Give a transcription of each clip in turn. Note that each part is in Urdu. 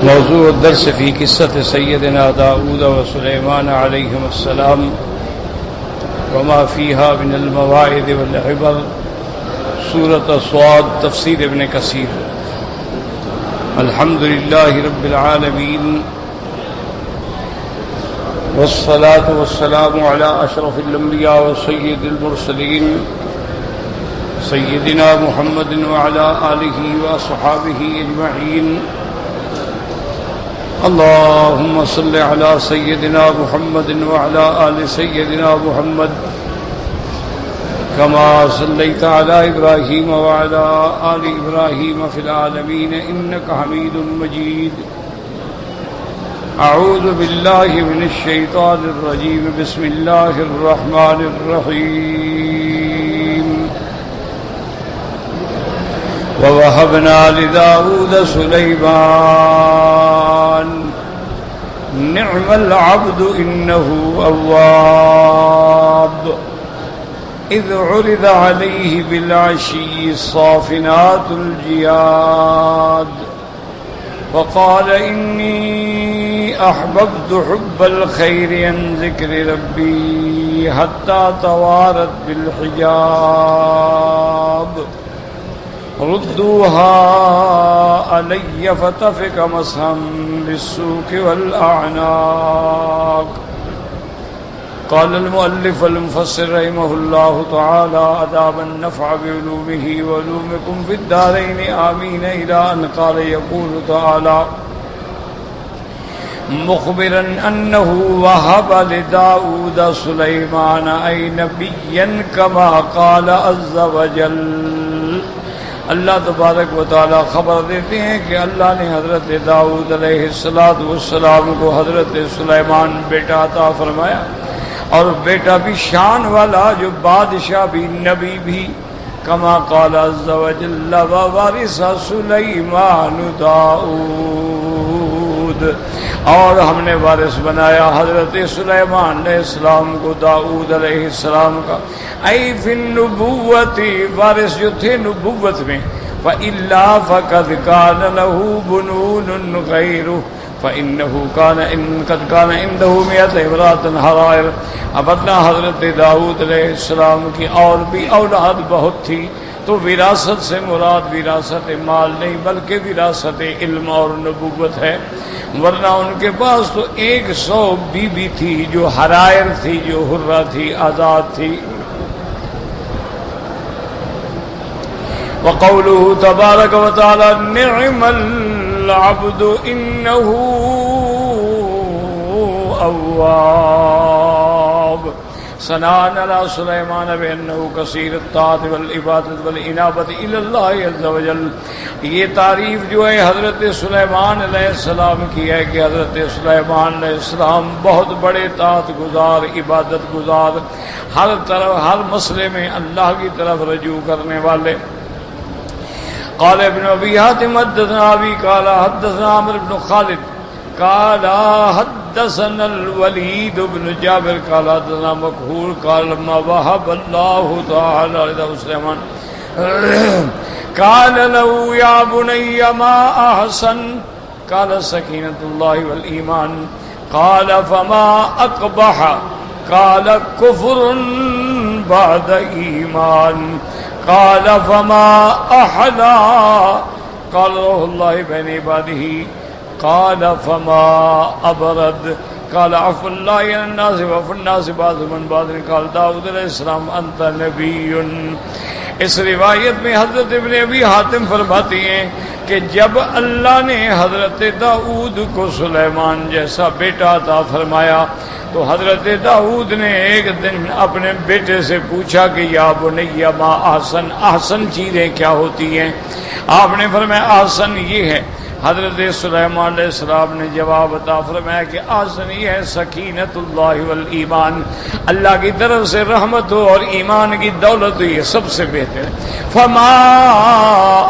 موضوع الدرس في قصة سيدنا داود وسليمان عليهم السلام وما فيها من المواعظ والعبر، سورة صاد، تفسير ابن كثير. الحمد لله رب العالمين، والصلاة والسلام على أشرف الأنبياء وسيد المرسلين سيدنا محمد وعلى آله وأصحابه أجمعين. اللهم صل على سيدنا محمد وعلى آل سيدنا محمد كما صليت على إبراهيم وعلى آل إبراهيم في العالمين إنك حميد مجيد. أعوذ بالله من الشيطان الرجيم. بسم الله الرحمن الرحيم. ووهبنا لداود سليمان نعم العبد إنه أواب إذ عرض عليه بالعشي الصافنات الجياد وقال إني أحببت حب الخير عن ذكر ربي حتى توارت بالحجاب ردوها علي فتفك مسحا بالسوق والأعناق. قال المؤلف المفسر رحمه الله تعالى أداب النفع بعلومه وعلومكم في الدارين آمين، إلى أن قال يقول تعالى مخبرا أنه وهب لداود سليمان أي نبيا كما قال عز وجل. اللہ تبارک و تعالی خبر دیتے ہیں کہ اللہ نے حضرت داؤد علیہ السلام کو حضرت سلیمان بیٹا عطا فرمایا، اور بیٹا بھی شان والا جو بادشاہ بھی نبی بھی. کما قال عز وجل ووارث سلیمان داؤد، اور ہم نے وارث بنایا حضرت سلیمان علیہ السلام کو داؤد علیہ السلام کا. ای فی النبوت، وارث جو تھے نبوت میں. فإلا فقد كان له بنون غيره فإنه قد كان عنده 100 امرأة حرائر. ابتنا حضرت داؤد علیہ السلام کی اور بھی اولاد بہت تھی، تو وراثت سے مراد وراثت مال نہیں بلکہ وراثت علم اور نبوت ہے، ورنہ ان کے پاس تو 100 بیوی تھی جو حرائر تھی، جو حرہ تھی، آزاد تھی. وقوله تبارك وتعالى نعم العبد إنه أواب. ثناء على سليمان بأنه كثير الطاعة والعبادة والإنابة إلى الله عز وجل. یہ تعریف جو ہے حضرت سلیمان علیہ السلام کی ہے کہ حضرت سلیمان علیہ السلام بہت بڑے طاعت گزار، عبادت گزار، ہر طرف ہر مسئلے میں اللہ کی طرف رجوع کرنے والے. قال ابن ابي حاتم حدثنا ابي قال حدثنا عمرو بن خالد قال حدثنا الوليد بن جابر قال حدثنا مكحول قال ما وهب الله تعالى لسليمان قال له يا بني ما احسن قال سكينة الله والإيمان قال فما أقبح قال كفر بعد إيمان قال فما أحلى قال روح الله بين عباده قال فما أبرد قال عفو الله عن الناس وعفو الناس بعضهم عن بعض قال داود علیہ السلام أنت نبي. اس روایت میں حضرت ابن ابی حاتم فرماتی ہیں کہ جب اللہ نے حضرت داؤد کو سلیمان جیسا بیٹا عطا فرمایا تو حضرت داؤد نے ایک دن اپنے بیٹے سے پوچھا کہ یا بنی ما احسن، احسن چیزیں کیا ہوتی ہیں؟ آپ نے فرمایا احسن یہ ہے. حضرت سلیمان علیہ السلام نے جواب عطا فرمایا کہ احسن یہ ہے سکینت اللہ والایمان، اللہ کی طرف سے رحمت ہو اور ایمان کی دولت ہو، یہ سب سے بہتر ہے. فما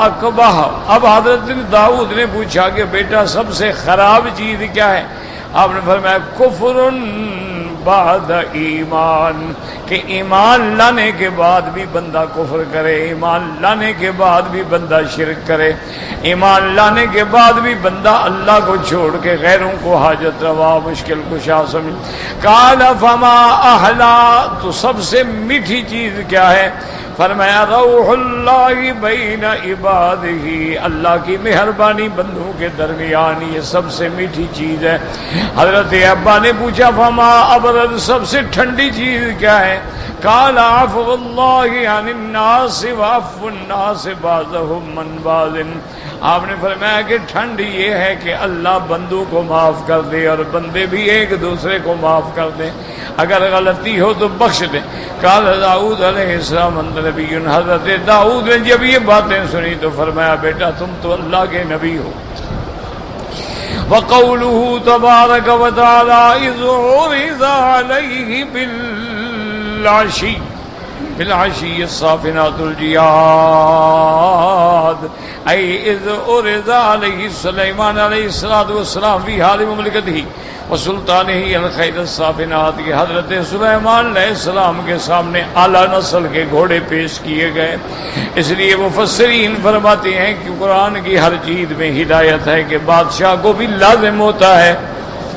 اقبح، اب حضرت داؤد نے پوچھا کہ بیٹا سب سے خراب چیز کیا ہے؟ آپ نے فرمایا کفر بعد ایمان، کہ ایمان لانے کے بعد بھی بندہ کفر کرے، ایمان لانے کے بعد بھی بندہ شرک کرے، ایمان لانے کے بعد بھی بندہ اللہ کو چھوڑ کے غیروں کو حاجت روا مشکل کشا سمجھ۔ قال فما احلا، تو سب سے میٹھی چیز کیا ہے؟ فرمایا روح اللہ بین عبادہ، اللہ کی مہربانی بندوں کے درمیان، یہ سب سے میٹھی چیز ہے۔ حضرت ابا نے پوچھا فما ابرد، سب سے ٹھنڈی چیز کیا ہے؟ قال عفو اللہ عن الناس وعفو الناس بعضهم من بعض، آپ نے فرمایا کہ ٹھنڈ یہ ہے کہ اللہ بندوں کو معاف کر دے اور بندے بھی ایک دوسرے کو معاف کر دیں، اگر غلطی ہو تو بخش دیں۔ قال داؤد علیہ السلام نبی، حضرت داؤد نے جب یہ باتیں سنی تو فرمایا بیٹا تم تو اللہ کے نبی ہو۔ وقوله تبارک وتعالی اذ عرض علیہ بالعشی الصافنات الجیاد، ای اذ عرض علیہ سلیمان علیہ السلام فی حال مملکتہ وسلطانہ الخیل الصافنات، کہ حضرت سلیمان علیہ السلام کے سامنے اعلیٰ نسل کے گھوڑے پیش کیے گئے۔ اس لیے مفسرین فرماتے ہیں کہ قرآن کی ہر چیز میں ہدایت ہے کہ بادشاہ کو بھی لازم ہوتا ہے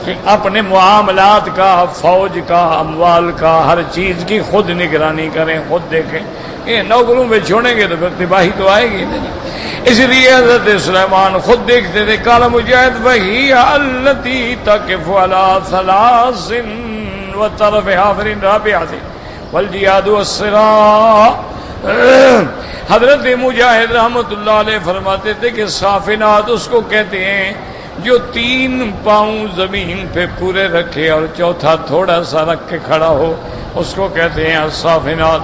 کہ اپنے معاملات کا، فوج کا، اموال کا، ہر چیز کی خود نگرانی کریں، خود دیکھیں۔ یہ نوکروں پہ چھوڑیں گے تو پھر تباہی تو آئے گی نہیں، اس لیے حضرت سلیمان خود دیکھتے تھے۔ قال مجاہد وہی التی تقف علی ثلاث وطرف حافر رابعۃ والجیاد والصراع، حضرت مجاہد رحمۃ اللہ علیہ فرماتے تھے کہ صافنات اس کو کہتے ہیں جو 3 پاؤں زمین پہ پورے رکھے اور چوتھا تھوڑا سا رکھ کے کھڑا ہو، اس کو کہتے ہیں الصافنات۔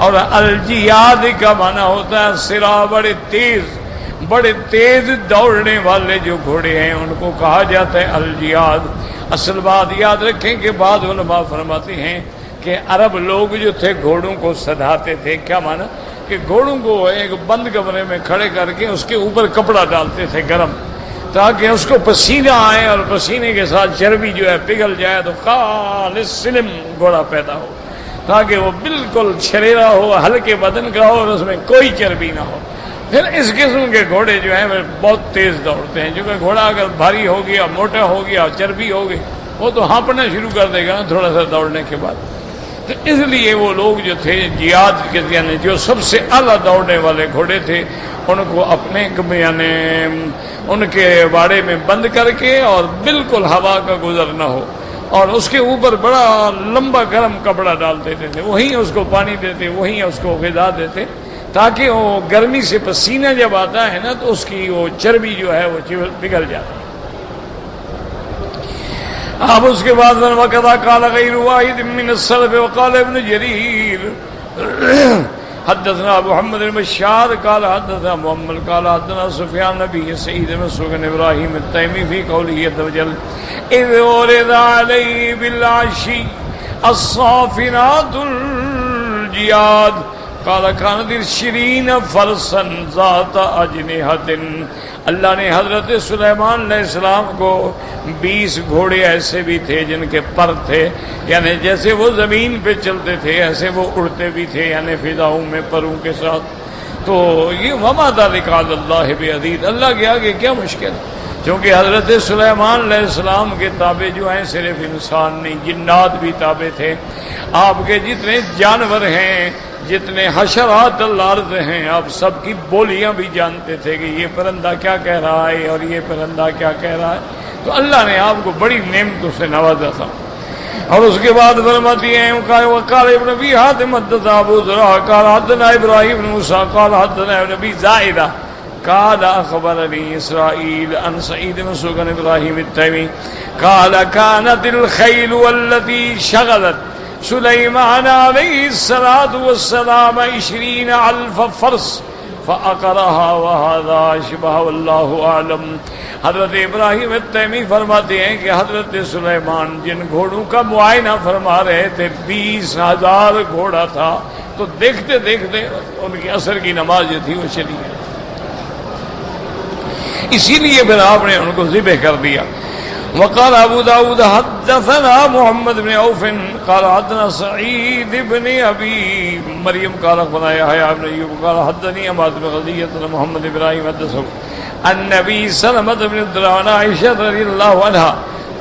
اور الجیاد کا معنی ہوتا ہے صراع، بڑے تیز دوڑنے والے جو گھوڑے ہیں ان کو کہا جاتا ہے الجیاد۔ اصل بات یاد رکھیں کہ بعض علماء فرماتے ہیں کہ عرب لوگ جو تھے گھوڑوں کو سدھاتے تھے، کیا معنی کہ گھوڑوں کو ایک بند کمرے میں کھڑے کر کے اس کے اوپر کپڑا ڈالتے تھے گرم، تاکہ اس کو پسینہ آئے اور پسینے کے ساتھ چربی جو ہے پگھل جائے تو خالص سلم گھوڑا پیدا ہو، تاکہ وہ بالکل چھریرا ہو، ہلکے بدن کا ہو اور اس میں کوئی چربی نہ ہو۔ پھر اس قسم کے گھوڑے جو ہیں وہ بہت تیز دوڑتے ہیں، کیونکہ گھوڑا اگر بھاری ہو گیا، موٹا ہو گیا، چربی ہو گئی، وہ تو ہانپنا شروع کر دے گا نا تھوڑا سا دوڑنے کے بعد۔ تو اس لیے وہ لوگ جو تھے جیاد کے یعنی جو سب سے اعلیٰ دوڑنے والے گھوڑے تھے ان کو اپنے یعنی ان کے باڑے میں بند کر کے اور بالکل ہوا کا گزر نہ ہو، اور اس کے اوپر بڑا لمبا گرم کپڑا ڈال دیتے تھے، وہیں اس کو پانی دیتے، وہیں اس کو غذا دیتے، تاکہ وہ گرمی سے پسینہ جب آتا ہے نا تو اس کی وہ چربی جو ہے وہ پگھل جاتی ہے۔ اب اس کے بعد وقت قال غیر واحد من السلف وقال ابن جریر حدثنا محمد المشار قال حدثنا محمد قال حدثنا سفیان نبی سعید مسروق ابراہیم التیمی فی قوله عز وجل اذ ورد علی بالعشی الصافنات الجیاد قال كانت 20 فرسا ذات اجنحۃ، اللہ نے حضرت سلیمان علیہ السلام کو 20 گھوڑے ایسے بھی تھے جن کے پر تھے، یعنی جیسے وہ زمین پہ چلتے تھے ایسے وہ اڑتے بھی تھے، یعنی فضاؤں میں پروں کے ساتھ۔ تو یہ وما ذلک علی اللہ بعزیز، اللہ کے آگے کیا مشکل، کیونکہ حضرت سلیمان علیہ السلام کے تابع جو ہیں صرف انسان نہیں، جنات بھی تابع تھے۔ آپ کے جتنے جانور ہیں، جتنے حشرات الارض ہیں، آپ سب کی بولیاں بھی جانتے تھے کہ یہ پرندہ کیا کہہ رہا ہے اور یہ پرندہ کیا کہہ رہا ہے۔ تو اللہ نے آپ کو بڑی نعمتوں سے نوازا تھا۔ اور اس کے بعد فرماتی ہیں وقال ابن ابی حاتم حدثنا ابو زرع قال حدثنا ابراہیم بن موسیٰ قال حدثنا ابن ابی زائدہ قال اخبرني اسرائيل عن سعيد بن مسروق عن ابراهيم التيمي قال كانت الخيل والتي شغلت سليمان عليه الصلاة والسلام 20,000 فرس فأقرها وهذا شبه والله أعلم۔ حضرت ابراہیم التیمی فرماتے ہیں کہ حضرت سلیمان جن گھوڑوں کا معائنہ فرما رہے تھے 20,000 گھوڑا تھا، تو دیکھتے دیکھتے ان کی عصر کی نماز جو تھی وہ چلی گئی، اسی لیے پھر آپ نے ان کو ذبح کر دیا۔ وقال ابو داود حدثنا محمد بن عوف قال حدثنا سعيد بن ابي مريم قال اخبرنا يحيى بن ايوب قال حدثني عماد بن غزية محمد ابراهيم حدثه النبي سلمة بن عبد الرحمن عائشة رضي الله عنها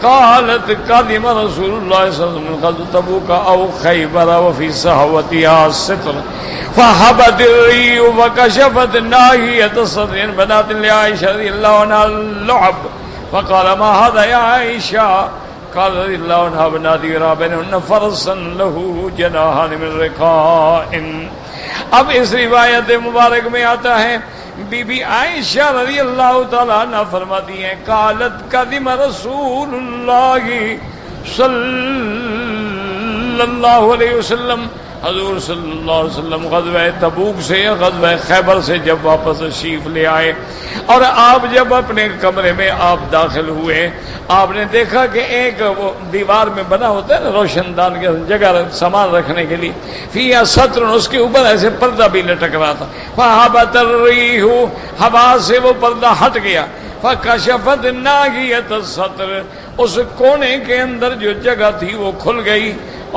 قالت قدم رسول الله صلى الله عليه وسلم من غزوة تبوك او خيبر وفي صحوتها الستر فهبت الريح وكشفت ناحية الصدر بنات لعائشة رضي الله عنها اللعب فقال ما هذا يا عائشة قال رضي الله عنها بناتي يرى بينهن فرسا له جناحان من رقاء. اب اس روایت مبارک میں آتا ہے بی بی عائشہ رضی اللہ تعالیٰ عنہ فرماتی ہیں قالت قدم رسول اللہ صلی اللہ علیہ وسلم حضور صلی اللہ علیہ وسلم غزوہ تبوک سے یا غزوہ خیبر سے جب واپس تشریف لے آئے اور آپ جب اپنے کمرے میں آپ داخل ہوئے آپ نے دیکھا کہ ایک وہ دیوار میں بنا ہوتا ہے نا روشن دان کے جگہ سامان رکھنے کے لیے فیہا ستر اس کے اوپر ایسے پردہ بھی لٹک رہا تھا فہبت الریح ہوا سے وہ پردہ ہٹ گیا فکشفت ناحیۃ الستر اس کونے کے اندر جو جگہ تھی وہ کھل گئی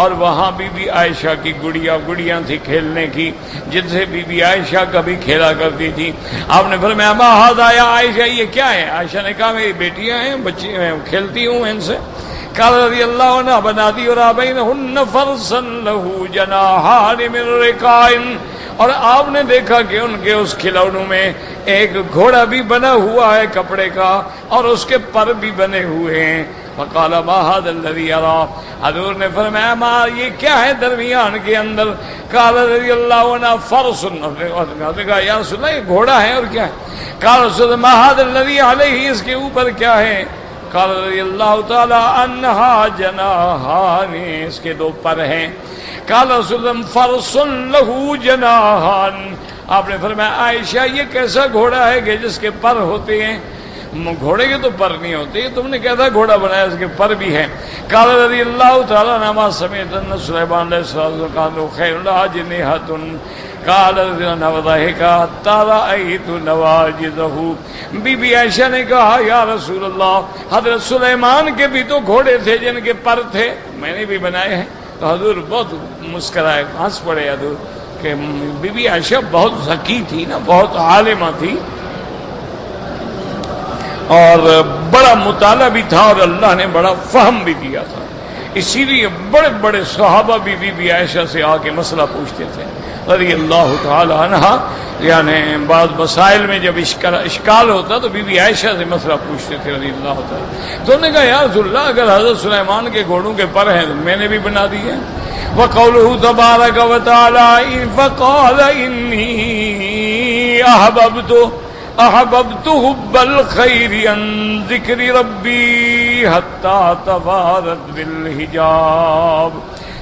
اور وہاں بی بی عائشہ کی گڑیاں تھی کھیلنے کی جن سے بی بی عائشہ کبھی کھیلا کرتی تھی. آپ نے فرمایا ما ھذا یا عائشہ یہ کیا ہے؟ عائشہ نے کہا میری بیٹیاں ہیں بچی کھیلتی ہوں ان سے. قال رضی اللہ عنہ بناتی اور بینہن فرسا لہ جناحان من رقاء اور آپ نے دیکھا کہ ان کے اس کھلونوں میں ایک گھوڑا بھی بنا ہوا ہے کپڑے کا اور اس کے پر بھی بنے ہوئے ہیں. فقال ما هذا الذي يرى حضور نے فرمایا ما یہ کیا ہے درمیان کے اندر؟ قال رضی اللہ عنہ فرس نے کہا یا رسول اللہ یہ گھوڑا ہے اور کیا ہے؟ قال رسول اللہ ما هذا الذي علیہ اس کے اوپر کیا ہے؟ قال رضی اللہ تعالی عنہا جناحان اس کے دو پر ہیں. قال رسول اللہ فرس له جناحان آپ نے فرمایا عائشہ یہ کیسا گھوڑا ہے کہ جس کے پر ہوتے ہیں؟ گھوڑے کے تو پر نہیں ہوتے تم نے کہا تھا گھوڑا بنایا اس کے پر بھی ہیں. قال رضی اللہ تعالی عنہ سمیت ان سلیمان علیہ السلام قال خیر لاجنحۃ قال رضی اللہ عنہ وضحک حتی رأیت نواجذہ بی بی عائشہ نے کہا یا رسول اللہ حضرت سلیمان کے بھی تو گھوڑے تھے جن کے پر تھے میں نے بھی بنائے ہیں. تو حضور بہت مسکرائے ہنس پڑے حضور کہ بی بی عائشہ بہت ذکی تھی نا بہت عالمہ تھی اور بڑا مطالعہ بھی تھا اور اللہ نے بڑا فہم بھی دیا تھا. اسی لیے بڑے بڑے صحابہ بھی بی بی عائشہ سے آ کے مسئلہ پوچھتے تھے رضی اللہ تعالی عنہ. یعنی بعض مسائل میں جب اشکال ہوتا تو بی بی عائشہ سے مسئلہ پوچھتے تھے رضی اللہ تعالی. تو انہوں نے کہا یا رسول اللہ اگر حضرت سلیمان کے گھوڑوں کے پر ہیں تو میں نے بھی بنا دیے. وقولہ تبارک و تعالی فقال انی احببت حب الخیر عن ذکر ربی حتی توارت بالحجاب.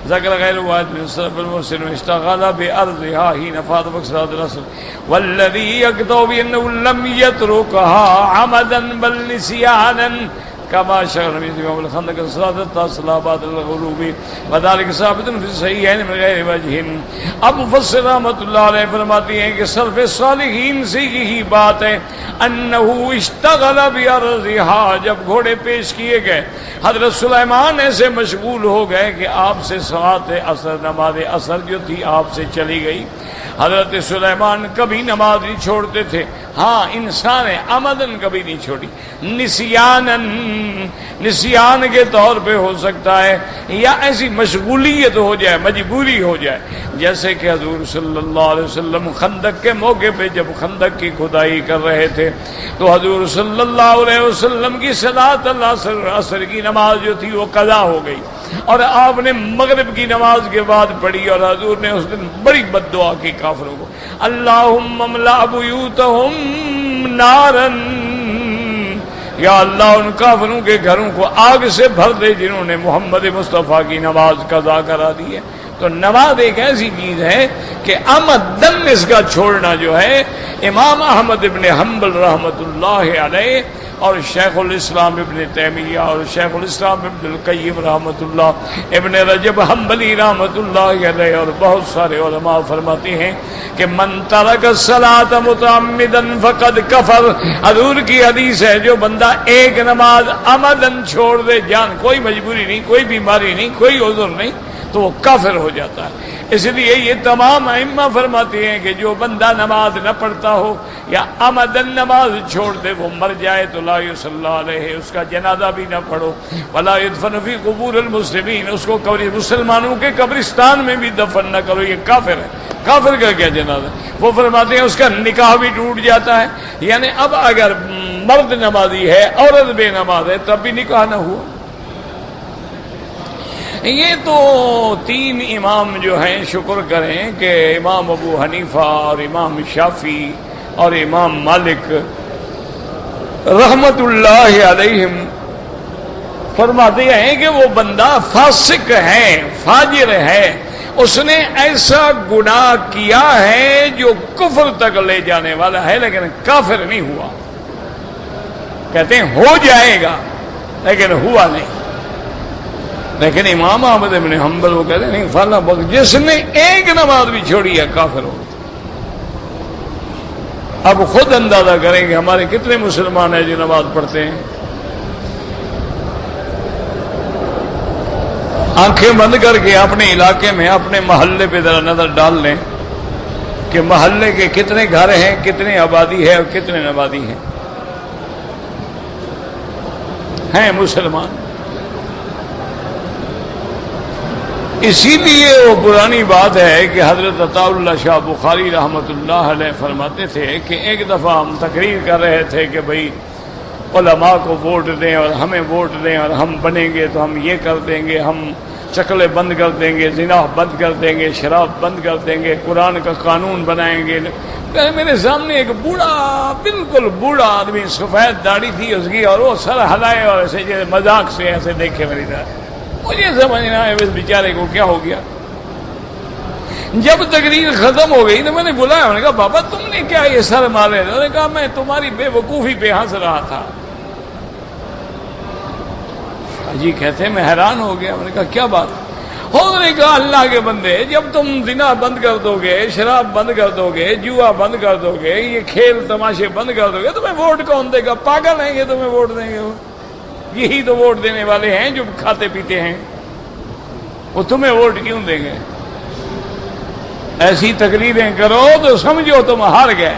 ذکر غیر واحد من صرف المحسن اشتغل بأرضها حين فات وقت صلاة العصر والذي يقطع بأنه لم يتركها عمدا بل نسيانا كما شغل من امام الخندق صلاة الصلاة بعد الغروب وذلك ثابت في الصحيحين من غیر وجہ. اب مفسر رحمۃ اللہ علیہ فرماتی ہیں کہ سلف صالحین سے یہی بات ہے انہ اشتغل بارضها جب گھوڑے پیش کیے گئے حضرت سلیمان ایسے مشغول ہو گئے کہ آپ سے صلاۃ عصر نماز عصر جو تھی آپ سے چلی گئی. حضرت سلیمان کبھی نماز نہیں چھوڑتے تھے. ہاں انسان عمدن کبھی نہیں چھوڑی. نسیان کے طور پہ ہو سکتا ہے یا ایسی مشغولیت ہو جائے مجبوری ہو جائے جیسے کہ حضور صلی اللہ علیہ وسلم خندق کے موقع پہ جب خندق کی کھدائی کر رہے تھے تو حضور صلی اللہ علیہ وسلم کی صلاۃ العصر کی نماز جو تھی وہ قضا ہو گئی اور آپ نے مغرب کی نماز کے بعد پڑھی اور حضور نے اس دن بڑی بد دعا کی کافروں کو اللہم املا بیوتہم نارا یا اللہ ان کافروں کے گھروں کو آگ سے بھر دے جنہوں نے محمد مصطفیٰ کی نماز قضا کرا دی ہے. تو نماز ایک ایسی چیز ہے کہ عمدن اس کا چھوڑنا جو ہے امام احمد ابن حنبل رحمۃ اللہ علیہ اور شیخ الاسلام ابن تیمیہ اور شیخ الاسلام ابن القیم رحمۃ اللہ، ابن رجب حنبلی رحمۃ اللہ علیہ اور بہت سارے علماء فرماتے ہیں کہ من ترک الصلاۃ متعمدا فقد کفر، حضور کی حدیث ہے جو بندہ ایک نماز عمدن چھوڑ دے، جان کوئی مجبوری نہیں، کوئی بیماری نہیں، کوئی عذر نہیں، تو وہ کافر ہو جاتا ہے۔ اس لیے یہ تمام ائمہ فرماتے ہیں کہ جو بندہ نماز نہ پڑھتا ہو یا عمدن نماز چھوڑ دے وہ مر جائے تو لا یصلی علیہ، اس کا جنازہ بھی نہ پڑھو، ولا یدفن فی قبور المسلمین، اس کو مسلمانوں کے قبرستان میں بھی دفن نہ کرو، یہ کافر ہے۔ کافر کا کیا جنازہ؟ وہ فرماتے ہیں اس کا نکاح بھی ٹوٹ جاتا ہے۔ یعنی اب اگر مرد نمازی ہے، عورت بے نماز ہے، تب بھی نکاح نہ ہوا۔ یہ تو تین امام جو ہیں، شکر کریں کہ امام ابو حنیفہ اور امام شافعی اور امام مالک رحمت اللہ علیہم فرماتے ہیں کہ وہ بندہ فاسق ہے، فاجر ہے، اس نے ایسا گناہ کیا ہے جو کفر تک لے جانے والا ہے، لیکن کافر نہیں ہوا۔ کہتے ہیں ہو جائے گا لیکن ہوا نہیں۔ لیکن امام احمد بن حنبل وہ کہتے ہیں نہیں، فلاں وقت جس نے ایک نماز بھی چھوڑی ہے کافر ہو۔ اب خود اندازہ کریں کہ ہمارے کتنے مسلمان ہیں جو نماز پڑھتے ہیں۔ آنکھیں بند کر کے اپنے علاقے میں، اپنے محلے پہ ذرا نظر ڈال لیں کہ محلے کے کتنے گھر ہیں، کتنے آبادی ہے اور کتنے نمازی ہیں مسلمان۔ اسی لیے وہ پرانی بات ہے کہ حضرت عطا اللہ شاہ بخاری رحمۃ اللہ علیہ فرماتے تھے کہ ایک دفعہ ہم تقریر کر رہے تھے کہ بھئی علماء کو ووٹ دیں اور ہمیں ووٹ دیں اور ہم بنیں گے تو ہم یہ کر دیں گے، ہم چکلیں بند کر دیں گے، زنا بند کر دیں گے، شراب بند کر دیں گے، قرآن کا قانون بنائیں گے۔ میرے سامنے ایک بوڑھا، بالکل بوڑھا آدمی، سفید داڑھی تھی اس کی، اور وہ سر ہلائے اور ایسے جیسے مذاق سے ایسے دیکھے میری طرح۔ مجھے سمجھنا ہے اس بیچارے کو کیا ہو گیا۔ جب تقریر ختم ہو گئی تو میں نے بلایا، میں نے کہا بابا تم نے کیا یہ سر مارے؟ انہوں نے کہا میں تمہاری بے وقوفی پہ ہنس رہا تھا۔ جی کہتے ہیں میں حیران ہو گیا، میں نے کہا کیا بات؟ انہوں نے کہا اللہ کے بندے، جب تم زنا بند کر دو گے، شراب بند کر دو گے، جوا بند کر دو گے، یہ کھیل تماشے بند کر دو گے، تمہیں ووٹ کون دے گا؟ پاگل ہیں یہ تمہیں ووٹ دیں گے؟ یہی تو ووٹ دینے والے ہیں جو کھاتے پیتے ہیں، وہ تمہیں ووٹ کیوں دیں گے؟ ایسی تقریریں کرو تو سمجھو تم ہار گئے۔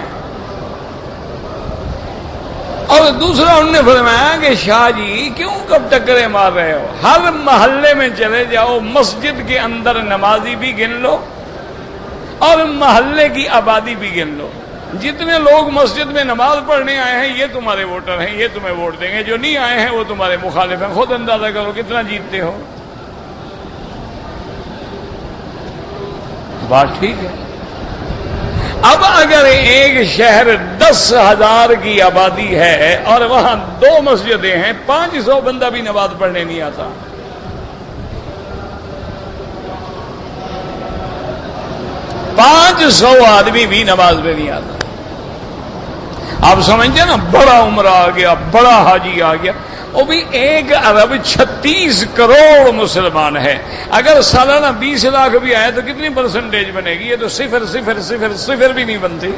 اور دوسرا انہوں نے فرمایا کہ شاہ جی کیوں کب ٹکرے مار رہے ہو؟ ہر محلے میں چلے جاؤ، مسجد کے اندر نمازی بھی گن لو اور محلے کی آبادی بھی گن لو، جتنے لوگ مسجد میں نماز پڑھنے آئے ہیں یہ تمہارے ووٹر ہیں، یہ تمہیں ووٹ دیں گے، جو نہیں آئے ہیں وہ تمہارے مخالف ہیں۔ خود اندازہ کرو کتنا جیتتے ہو۔ بات ٹھیک ہے؟ اب اگر ایک شہر 10,000 کی آبادی ہے اور وہاں 2 مسجدیں ہیں، 500 بندہ بھی نماز پڑھنے نہیں آتا، پانچ 100 آدمی بھی نماز میں نہیں آتا۔ آپ سمجھتے نا، بڑا عمرہ آ گیا، بڑا حاجی آ گیا، وہ بھی 1 ارب 36 کروڑ مسلمان ہے۔ اگر سالانہ 20 لاکھ بھی آئے تو کتنی پرسنٹیج بنے گی؟ یہ تو 0.000 بھی نہیں بنتی۔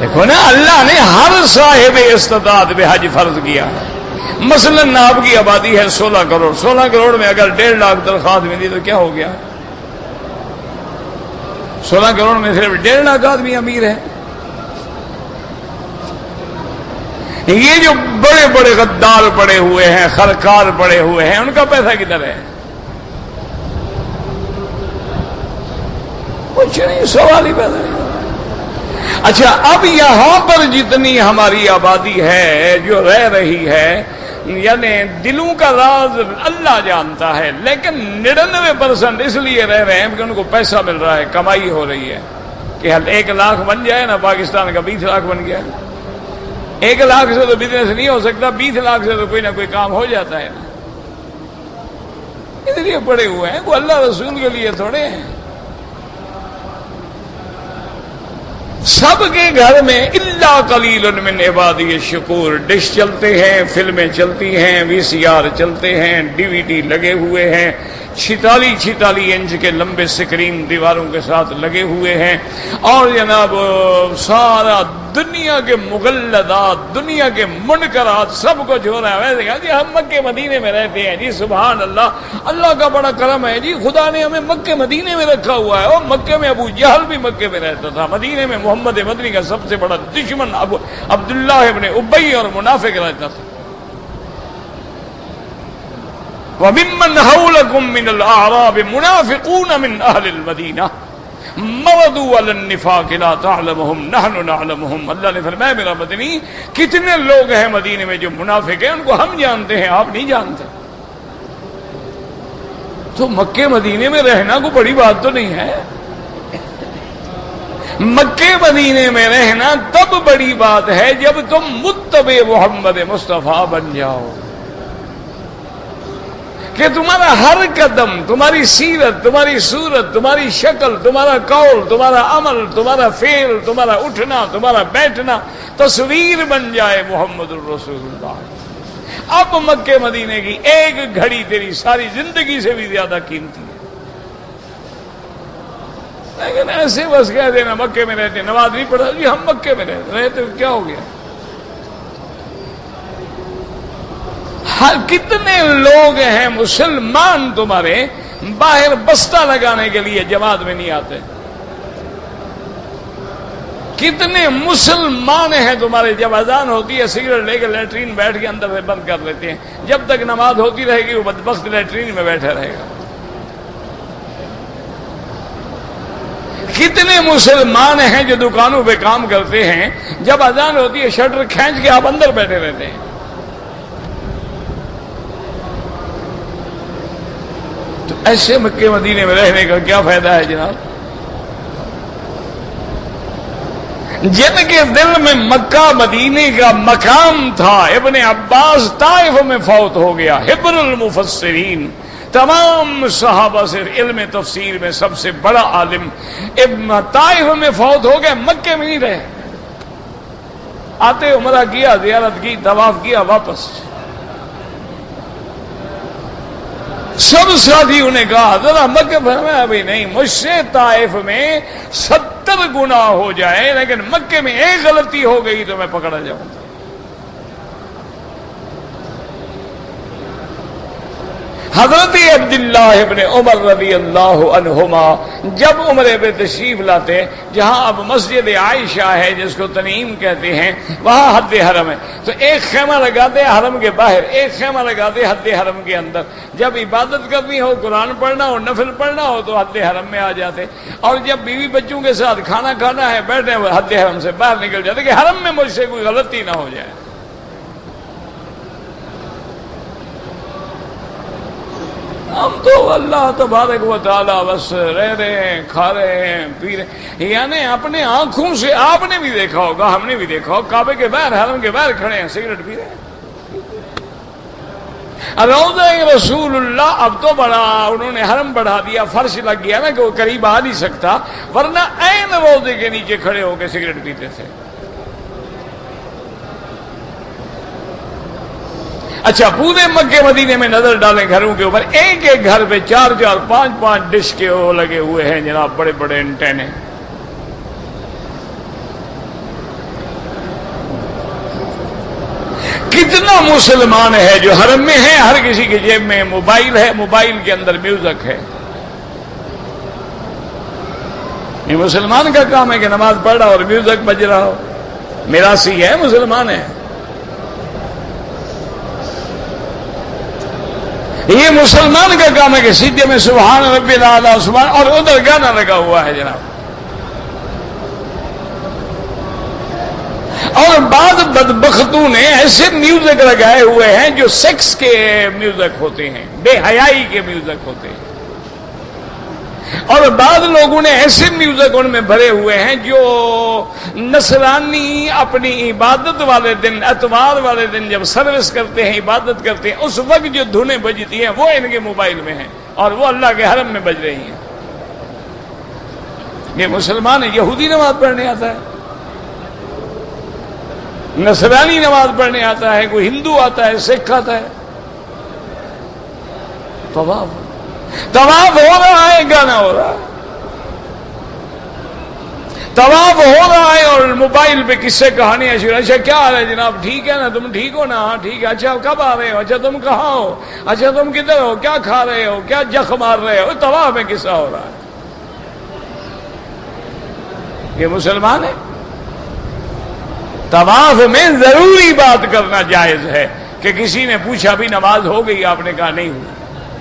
دیکھو نا، اللہ نے ہر صاحب استطاعت پہ حج فرض کیا۔ مثلا آپ کی آبادی ہے 16 کروڑ، 16 کروڑ میں اگر 1.5 لاکھ درخواست ملی تو کیا ہو گیا؟ 16 کروڑ میں صرف 1.5 لاکھ آدمی امیر ہے۔ یہ جو بڑے بڑے غدار پڑے ہوئے ہیں، خرکار پڑے ہوئے ہیں، ان کا پیسہ کدھر ہے؟ کچھ نہیں، سوال ہی پیدا نہیں۔ اچھا، اب یہاں پر جتنی ہماری آبادی ہے جو رہ رہی ہے، یعنی دلوں کا راز اللہ جانتا ہے، لیکن 99% اس لیے رہ رہے ہیں کہ ان کو پیسہ مل رہا ہے، کمائی ہو رہی ہے۔ کہ 1 لاکھ بن جائے نا، پاکستان کا 20 لاکھ بن گیا۔ 1 لاکھ سے تو بزنس نہیں ہو سکتا، 20 لاکھ سے تو کوئی نہ کوئی کام ہو جاتا ہے نا۔ اس لیے پڑے ہوئے ہیں، وہ اللہ رسول کے لیے تھوڑے ہیں۔ سب کے گھر میں الا قلیل من عبادی الشکور ڈش چلتے ہیں، فلمیں چلتی ہیں، وی سی آر چلتے ہیں، ڈی وی ڈی لگے ہوئے ہیں، 46 انچ کے لمبے سکرین دیواروں کے ساتھ لگے ہوئے ہیں، اور جناب سارا دنیا کے مغلدات، دنیا کے منکرات سب کچھ ہو رہا ہے۔ ویسے جی ہم مکے مدینے میں رہتے ہیں، جی سبحان اللہ، اللہ کا بڑا کرم ہے جی، خدا نے ہمیں مکے مدینے میں رکھا ہوا ہے۔ اور مکے میں ابو جہل بھی مکے میں رہتا تھا، مدینے میں محمد مدنی کا سب سے بڑا دشمن عبداللہ ابن ابی اور منافق رہتا تھا۔ وَمِمَّنْ حَوْلَكُمْ مِنَ الْأَعْرَابِ مُنَافِقُونَ مِنْ أَهْلِ الْمَدِينَةِ مَرَدُوا عَلَى النِّفَاقِ لَا تَعْلَمُهُمْ نَحْنُ نَعْلَمُهُم۔ اللہ نے فرمایا میرا مدنی کتنے لوگ ہیں مدینے میں جو منافق ہیں، ان کو ہم جانتے ہیں، آپ نہیں جانتے۔ تو مکے مدینے میں رہنا کوئی بڑی بات تو نہیں ہے۔ مکے مدینے میں رہنا تب بڑی بات ہے جب تم متبع محمد مصطفیٰ بن جاؤ، کہ تمہارا ہر قدم، تمہاری سیرت، تمہاری صورت، تمہاری شکل، تمہارا قول، تمہارا عمل، تمہارا فعل، تمہارا اٹھنا، تمہارا بیٹھنا تصویر بن جائے محمد الرسول اللہ۔ اب مکے مدینے کی ایک گھڑی تیری ساری زندگی سے بھی زیادہ قیمتی ہے۔ لیکن ایسے بس کہہ دینا مکے میں رہتے، نماز نہیں پڑھا جی ہم مکے میں رہتے، کیا ہو گیا؟ کتنے لوگ ہیں مسلمان تمہارے باہر بستہ لگانے کے لیے جماعت میں نہیں آتے؟ کتنے مسلمان ہیں تمہارے جب اذان ہوتی ہے سگریٹ لے کے لیٹرین بیٹھ کے اندر سے بند کر لیتے ہیں، جب تک نماز ہوتی رہے گی وہ بدبخت لیٹرین میں بیٹھا رہے گا۔ کتنے مسلمان ہیں جو دکانوں پہ کام کرتے ہیں، جب اذان ہوتی ہے شٹر کھینچ کے آپ اندر بیٹھے رہتے ہیں۔ تو ایسے مکے مدینے میں رہنے کا کیا فائدہ ہے جناب؟ جن کے دل میں مکہ مدینے کا مقام تھا، ابن عباس طائف میں فوت ہو گیا، حبر المفسرین، تمام صحابہ سے علم تفسیر میں سب سے بڑا عالم، ابن طائف میں فوت ہو گئے، مکے میں نہیں رہے، آتے عمرہ کیا، زیارت کی، طواف کیا، واپس۔ سب ساتھیوں نے کہا ذرا مکے میں، ابھی نہیں، مجھ سے طائف میں 70 گناہ ہو جائے لیکن مکے میں ایک غلطی ہو گئی تو میں پکڑا جاؤں گا۔ حضرت عبداللہ ابن عمر رضی اللہ عنہما جب عمرے پہ تشریف لاتے، جہاں اب مسجد عائشہ ہے جس کو تنعیم کہتے ہیں، وہاں حد حرم ہے، تو ایک خیمہ لگاتے حرم کے باہر، ایک خیمہ لگاتے حد حرم کے اندر۔ جب عبادت کرنی ہو، قرآن پڑھنا ہو، نفل پڑھنا ہو تو حد حرم میں آ جاتے، اور جب بیوی بچوں کے ساتھ کھانا کھانا ہے، بیٹھے ہوئے حد حرم سے باہر نکل جاتے کہ حرم میں مجھ سے کوئی غلطی نہ ہو جائے۔ ہم تو اللہ تبارک و تعالی بس رہ رہے ہیں، کھا رہے ہیں، پی رہے ہیں، یعنی اپنے آنکھوں سے آپ نے بھی دیکھا ہوگا، ہم نے بھی دیکھا ہوگا، کعبے کے باہر، حرم کے باہر کھڑے ہیں، سگریٹ پی رہے ہیں۔ روضہ رسول اللہ اب تو بڑا انہوں نے حرم بڑھا دیا، فرش لگ گیا نا کہ وہ قریب آ نہیں سکتا، ورنہ عین روضے کے نیچے کھڑے ہو کے سگریٹ پیتے تھے۔ اچھا، پورے مکے مدینے میں نظر ڈالیں گھروں کے اوپر، ایک ایک گھر پہ 4 5 ڈش کے وہ لگے ہوئے ہیں جناب، بڑے بڑے انٹینے۔ کتنا مسلمان ہے جو حرم میں ہے، ہر کسی کے جیب میں موبائل ہے، موبائل کے اندر میوزک ہے۔ یہ مسلمان کا کام ہے کہ نماز پڑھ رہا اور میوزک بج رہا ہو؟ میراثی ہے، مسلمان ہے۔ یہ مسلمان کا کام ہے کہ سیدھے میں سبحان ربی الاعلیٰ سبحان، اور ادھر گانا لگا ہوا ہے جناب۔ اور بعض بدبختوں نے ایسے میوزک لگائے ہوئے ہیں جو سیکس کے میوزک ہوتے ہیں، بے حیائی کے میوزک ہوتے ہیں، اور بعض لوگوں نے ایسے میوزک ان میں بھرے ہوئے ہیں جو نصرانی اپنی عبادت والے دن، اتوار والے دن جب سروس کرتے ہیں، عبادت کرتے ہیں، اس وقت جو دھنیں بجتی ہیں وہ ان کے موبائل میں ہیں اور وہ اللہ کے حرم میں بج رہی ہیں۔ یہ مسلمان ہے، یہودی نماز پڑھنے آتا ہے۔ نصرانی نماز پڑھنے آتا ہے، کوئی ہندو آتا ہے، سکھ آتا ہے، طواف ہو رہا ہے، گانا ہو رہا ہے، طواف ہو رہا ہے اور موبائل پہ قصے کہانیاں شروع. اچھا کیا حال ہے جناب، ٹھیک ہے نا، تم ٹھیک ہو نا، ہاں ٹھیک ہے. اچھا کب آ رہے ہو، اچھا تم کہاں ہو، اچھا تم کدھر ہو، کیا کھا رہے ہو، کیا جخ مار رہے ہو. طواف میں قصہ ہو رہا ہے. یہ مسلمان ہے؟ طواف میں ضروری بات کرنا جائز ہے کہ کسی نے پوچھا بھی نماز ہو گئی، آپ نے کہا نہیں ہوئی،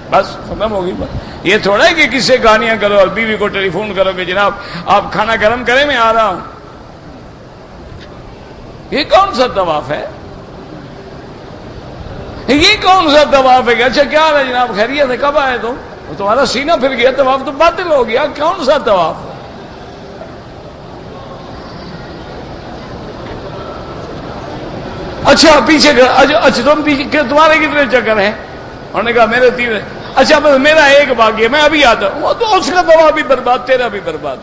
بس ختم ہوگی بات. یہ تھوڑا ہے کہ کس سے کہانیاں کرو اور بیوی کو ٹیلی فون کرو کہ جناب آپ کھانا گرم کریں میں آ رہا ہوں. یہ کون سا طواف ہے؟ یہ کون سا طواف ہے؟ اچھا کیا ہے جناب، خیریت ہے، کب آئے تم، تمہارا سینہ پھر گیا، طواف تو باطل ہو گیا. کون سا طواف ہے؟ اچھا پیچھے اچھا تم پیچھے، تمہارے کتنے چکر ہیں؟ انہوں نے کہا میرے 3 ہیں. اچھا بس میرا ایک باقی ہے، میں ابھی آتا ہوں. وہ تو اس کا طواف بھی برباد، تیرا بھی برباد.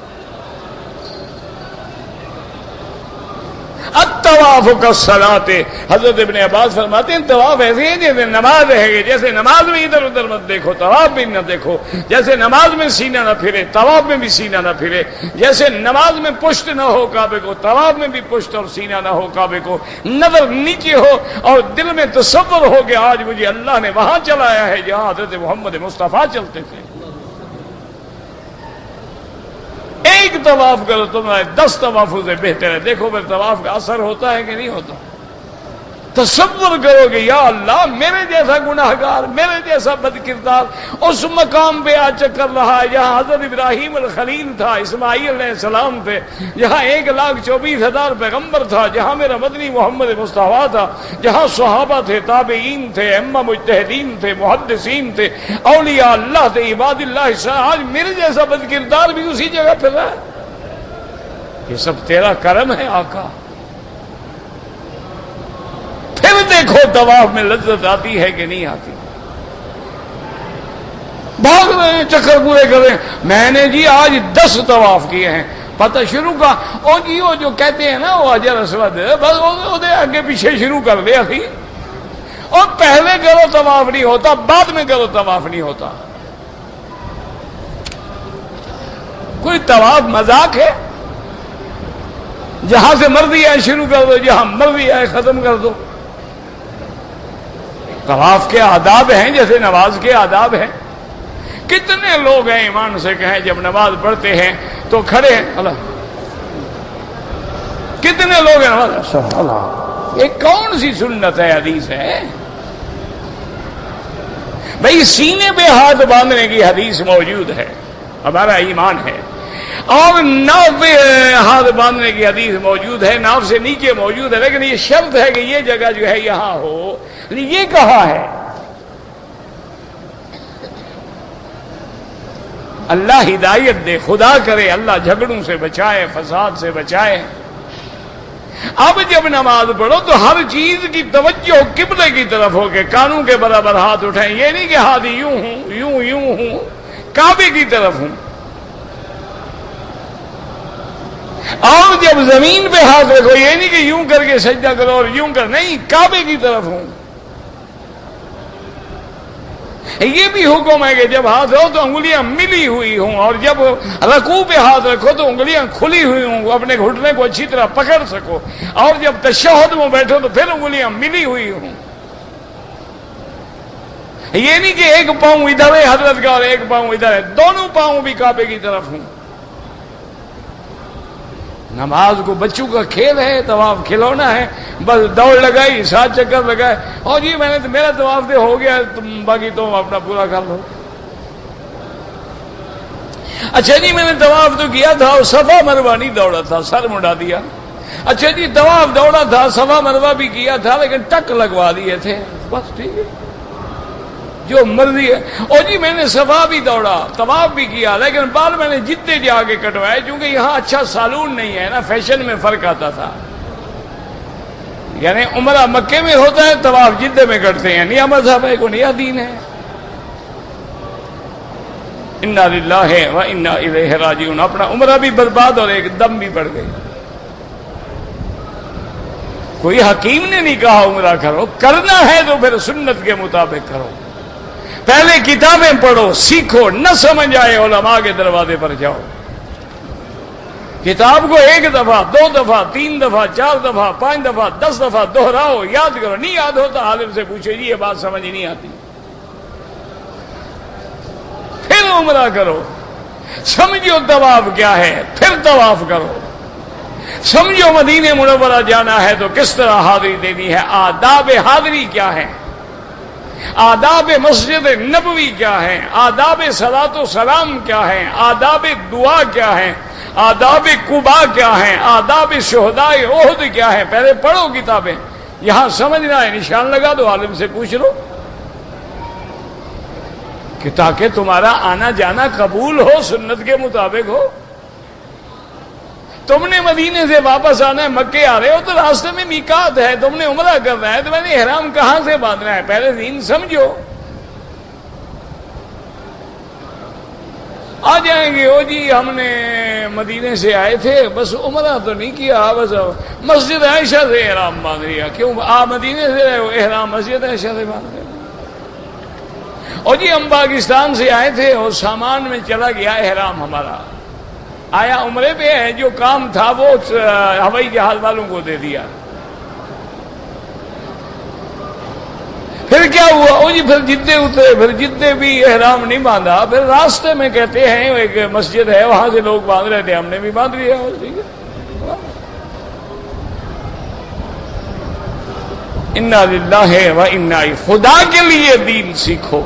الطواف کالصلاۃ. حضرت ابن عباس فرماتے ہیں طواف ایسے ہے جیسے نماز ہے، جیسے نماز میں ادھر ادھر مت دیکھو، طواف بھی نہ دیکھو. جیسے نماز میں سینہ نہ پھرے، طواف میں بھی سینہ نہ پھرے. جیسے نماز میں پشت نہ ہو کعبے کو، طواف میں بھی پشت اور سینہ نہ ہو کعبے کو. نظر نیچے ہو اور دل میں تصور ہو کہ آج مجھے اللہ نے وہاں چلایا ہے جہاں حضرت محمد مصطفیٰ چلتے تھے. ایک طواف کرو تمہارے 10 طوافوں سے بہتر ہے. دیکھو پھر طواف کا اثر ہوتا ہے کہ نہیں ہوتا. تصور کرو کہ یا اللہ میرے جیسا گناہگار، میرے جیسا بد کردار اس مقام پہ آ چکر رہا ہے جہاں حضرت ابراہیم الخلیل تھا، اسماعیل علیہ السلام تھے، جہاں 1,24,000 پیغمبر تھا، جہاں میرا مدنی محمد مصطفیٰ تھا، جہاں صحابہ تھے، تابعین تھے، ائمہ مجتہدین تھے، محدثین تھے، اولیاء اللہ تھے، عباد اللہ. آج میرے جیسا بد کردار بھی اسی جگہ پھر رہا ہے. یہ سب تیرا کرم ہے آقا. پھر دیکھو طواف میں لذت آتی ہے کہ نہیں آتی. بھاگ رہے ہیں، چکر پورے کر رہے ہیں. میں نے جی آج 10 طواف کیے ہیں. پتہ شروع کا او جی وہ جو کہتے ہیں نا وہ حجر اسود، بس وہ آگے پیچھے شروع کر دیا تھی. اور پہلے کرو طواف نہیں ہوتا، بعد میں کرو طواف نہیں ہوتا. کوئی طواف مذاق ہے؟ جہاں سے مرضی آئے شروع کر دو، جہاں مرضی آئے ختم کر دو. طواف کے آداب ہیں جیسے نماز کے آداب ہیں. کتنے لوگ ہیں ایمان سے کہیں جب نماز پڑھتے ہیں تو کھڑے ہیں اللہ، کتنے لوگ ہیں نماز اللہ. یہ کون سی سنت ہے، حدیث ہے؟ بھئی سینے پہ ہاتھ باندھنے کی حدیث موجود ہے، ہمارا ایمان ہے. اور ناف پہ ہاتھ باندھنے کی حدیث موجود ہے، ناف سے نیچے موجود ہے. لیکن یہ شرط ہے کہ یہ جگہ جو ہے یہاں ہو. یہ کہاں ہے؟ اللہ ہدایت دے، خدا کرے اللہ جھگڑوں سے بچائے، فساد سے بچائے. اب جب نماز پڑھو تو ہر چیز کی توجہ قبلے کی طرف ہو کے کانوں کے برابر ہاتھ اٹھائیں. یہ نہیں کہ ہاتھ یوں ہوں یوں ہوں، کعبے کی طرف ہوں. اور جب زمین پہ ہاتھ رکھو یہ نہیں کہ یوں کر کے سجدہ کرو اور یوں کر، نہیں، کعبے کی طرف ہوں. یہ بھی حکم ہے کہ جب ہاتھ ہو تو انگلیاں ملی ہوئی ہوں، اور جب رکوع پہ ہاتھ رکھو تو انگلیاں کھلی ہوئی ہوں، اپنے گھٹنے کو اچھی طرح پکڑ سکو. اور جب تشہد میں بیٹھو تو پھر انگلیاں ملی ہوئی ہوں. یہ نہیں کہ ایک پاؤں ادھر ہے حضرت کا اور ایک پاؤں ادھر ہے، دونوں پاؤں بھی کعبے کی طرف ہوں. نماز کو بچوں کا کھیل ہے، طواف کھلونا ہے. بس دوڑ لگائی، 7 چکر لگائے، اور جی میں نے تو میرا طواف دے ہو گیا، تم باقی تم اپنا پورا کر لو. اچھا جی میں نے طواف تو کیا تھا اور صفا مروہ نہیں دوڑا تھا، سر مڑا دیا. اچھا جی طواف دوڑا تھا، صفا مروہ بھی کیا تھا، لیکن ٹک لگوا دیے تھے. بس ٹھیک ہے، جو مرضی ہے. اور جی میں نے صفا بھی دوڑا، طواف بھی کیا، لیکن بال میں نے جتنے جا کے کٹوائے، کیونکہ یہاں اچھا سالون نہیں ہے نا، فیشن میں فرق آتا تھا. یعنی عمرہ مکے میں ہوتا ہے، طواف جدے میں کرتے ہیں. نیا مذہب ہے، کو نیا دین ہے. انا للہ و انا الیہ راجعون. اپنا عمرہ بھی برباد اور ایک دم بھی بڑھ گئی. کوئی حکیم نے نہیں کہا عمرہ کرو، کرنا ہے تو پھر سنت کے مطابق کرو. پہلے کتابیں پڑھو، سیکھو، نہ سمجھ آئے علماء کے دروازے پر جاؤ. کتاب کو 1 دفعہ 2 دفعہ 3 دفعہ 4 دفعہ 5 دفعہ 10 دفعہ دہراؤ، یاد کرو. نہیں یاد ہوتا عالم سے پوچھو، جی یہ بات سمجھ نہیں آتی، پھر عمرہ کرو. سمجھو طواف کیا ہے، پھر طواف کرو. سمجھو مدینہ منورہ جانا ہے تو کس طرح حاضری دینی ہے، آداب حاضری کیا ہے، آداب مسجد نبوی کیا ہے، آداب صلاۃ و سلام کیا ہے، آداب دعا کیا ہے، آداب قباء کیا ہے، آداب شہداء احد کیا ہے. پہلے پڑھو کتابیں. یہاں سمجھنا ہے نشان لگا دو، عالم سے پوچھ لو کہ تاکہ تمہارا آنا جانا قبول ہو، سنت کے مطابق ہو. تم نے مدینے سے واپس آنا ہے، مکے آ رہے ہو تو راستے میں میقات ہے، تم نے عمرہ کرنا ہے تو میں نے احرام کہاں سے باندھنا ہے، پہلے دین سمجھو. آ جائیں گے او جی ہم نے مدینے سے آئے تھے، بس عمرہ تو نہیں کیا، بس مسجد عائشہ سے احرام باندھ لیا. کیوں آپ مدینے سے رہے ہو، احرام مسجد عائشہ سے باندھ رہے ہو. اور جی ہم پاکستان سے آئے تھے اور سامان میں چلا گیا احرام ہمارا، آیا عمرے پہ ہے، جو کام تھا وہ ہوائی جہاز والوں کو دے دیا. پھر کیا ہوا، او جی پھر جدے اترے، پھر جدے بھی احرام نہیں باندھا، پھر راستے میں کہتے ہیں ایک مسجد ہے وہاں سے لوگ باندھ رہے تھے، ہم نے بھی باندھ لیا. ٹھیک ہے، انا للہ و انا الیہ. خدا کے لیے دین سیکھو،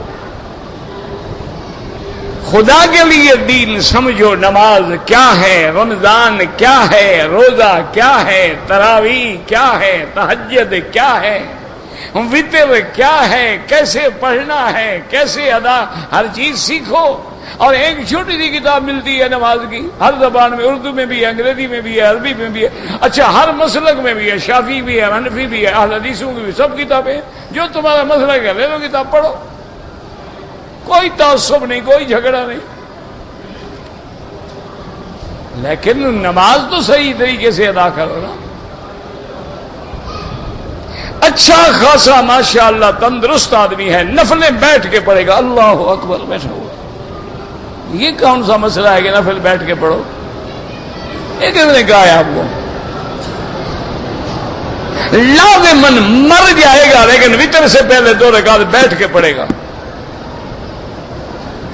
خدا کے لیے دین سمجھو. نماز کیا ہے، رمضان کیا ہے، روزہ کیا ہے، تراویح کیا ہے، تہجد کیا ہے، وتر کیا ہے، کیسے پڑھنا ہے، کیسے ادا، ہر چیز سیکھو. اور ایک چھوٹی سی کتاب ملتی ہے نماز کی، ہر زبان میں، اردو میں بھی ہے، انگریزی میں بھی ہے، عربی میں بھی ہے. اچھا ہر مسلک میں بھی ہے، شافعی بھی ہے، حنفی بھی ہے، اہل حدیثوں کی بھی، سب کتابیں. جو تمہارا مسلک ہے لے لو کتاب پڑھو، کوئی تعصب نہیں، کوئی جھگڑا نہیں. لیکن نماز تو صحیح طریقے سے ادا کرو نا. اچھا خاصا ماشاءاللہ تندرست آدمی ہے، نفلیں بیٹھ کے پڑھے گا، اللہ اکبر بیٹھا ہوا. یہ کون سا مسئلہ ہے کہ نفل بیٹھ کے پڑھو؟ یہ کس نے کہا ہے آپ کو؟ لازماً مر جائے گا لیکن وتر سے پہلے 2 رکعت بیٹھ کے پڑھے گا.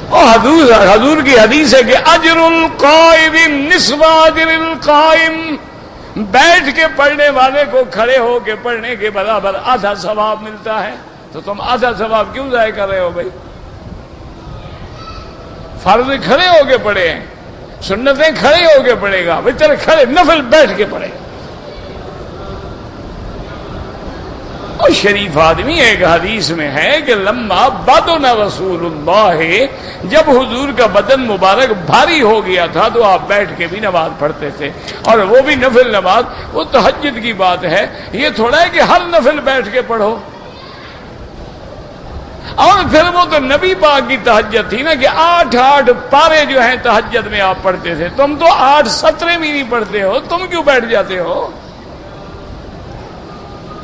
اور حضور کی حدیث ہے کہ اجر القائم نصف اجر القائم، بیٹھ کے پڑھنے والے کو کھڑے ہو کے پڑھنے کے برابر آدھا ثواب ملتا ہے. تو تم آدھا ثواب کیوں ضائع کر رہے ہو بھائی؟ فرض کھڑے ہو کے پڑھے ہیں، سنتیں کھڑے ہو کے پڑھے گا، وتر کھڑے، نفل بیٹھ کے پڑھے گا. اور شریف آدمی ایک حدیث میں ہے کہ لما بدن رسول اللہ، جب حضور کا بدن مبارک بھاری ہو گیا تھا تو آپ بیٹھ کے بھی نماز پڑھتے تھے، اور وہ بھی نفل نماز. وہ تہجد کی بات ہے، یہ تھوڑا ہے کہ ہر نفل بیٹھ کے پڑھو. اور پھر وہ تو نبی پاک کی تہجد تھی نا کہ 8 پارے جو ہیں تہجد میں آپ پڑھتے تھے. تم تو 8 سطریں بھی نہیں پڑھتے ہو، تم کیوں بیٹھ جاتے ہو؟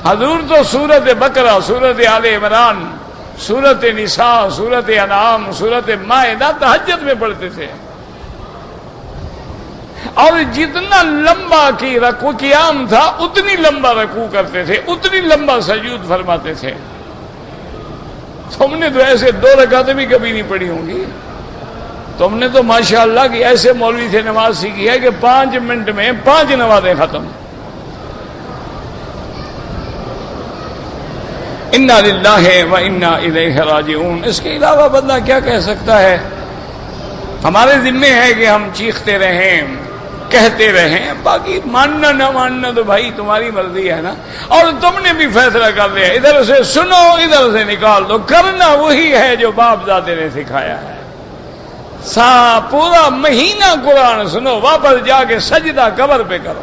حضور تو سورت بقرہ، سورت آل عمران، سورت نساء، سورت انعام، سورت مائدہ تہجد میں پڑھتے تھے. اور جتنا لمبا کی رکوع قیام تھا اتنی لمبا رکوع کرتے تھے، اتنی لمبا سجود فرماتے تھے. تم نے تو ایسے 2 رکعتیں بھی کبھی نہیں پڑھی ہوں گی. تم نے تو ماشاءاللہ کہ ایسے مولوی سے نماز سیکھی ہے کہ 5 منٹ میں 5 نمازیں ختم. انا للہ و انا الیہ راجعون. اس کے علاوہ بندہ کیا کہہ سکتا ہے؟ ہمارے ذمے ہے کہ ہم چیختے رہیں، کہتے رہیں، باقی ماننا نہ ماننا تو بھائی تمہاری مرضی ہے نا. اور تم نے بھی فیصلہ کر لیا، ادھر سے سنو ادھر سے نکال دو. کرنا وہی ہے جو باپ دادے نے سکھایا ہے. پورا مہینہ قرآن سنو، واپس جا کے سجدہ قبر پہ کرو.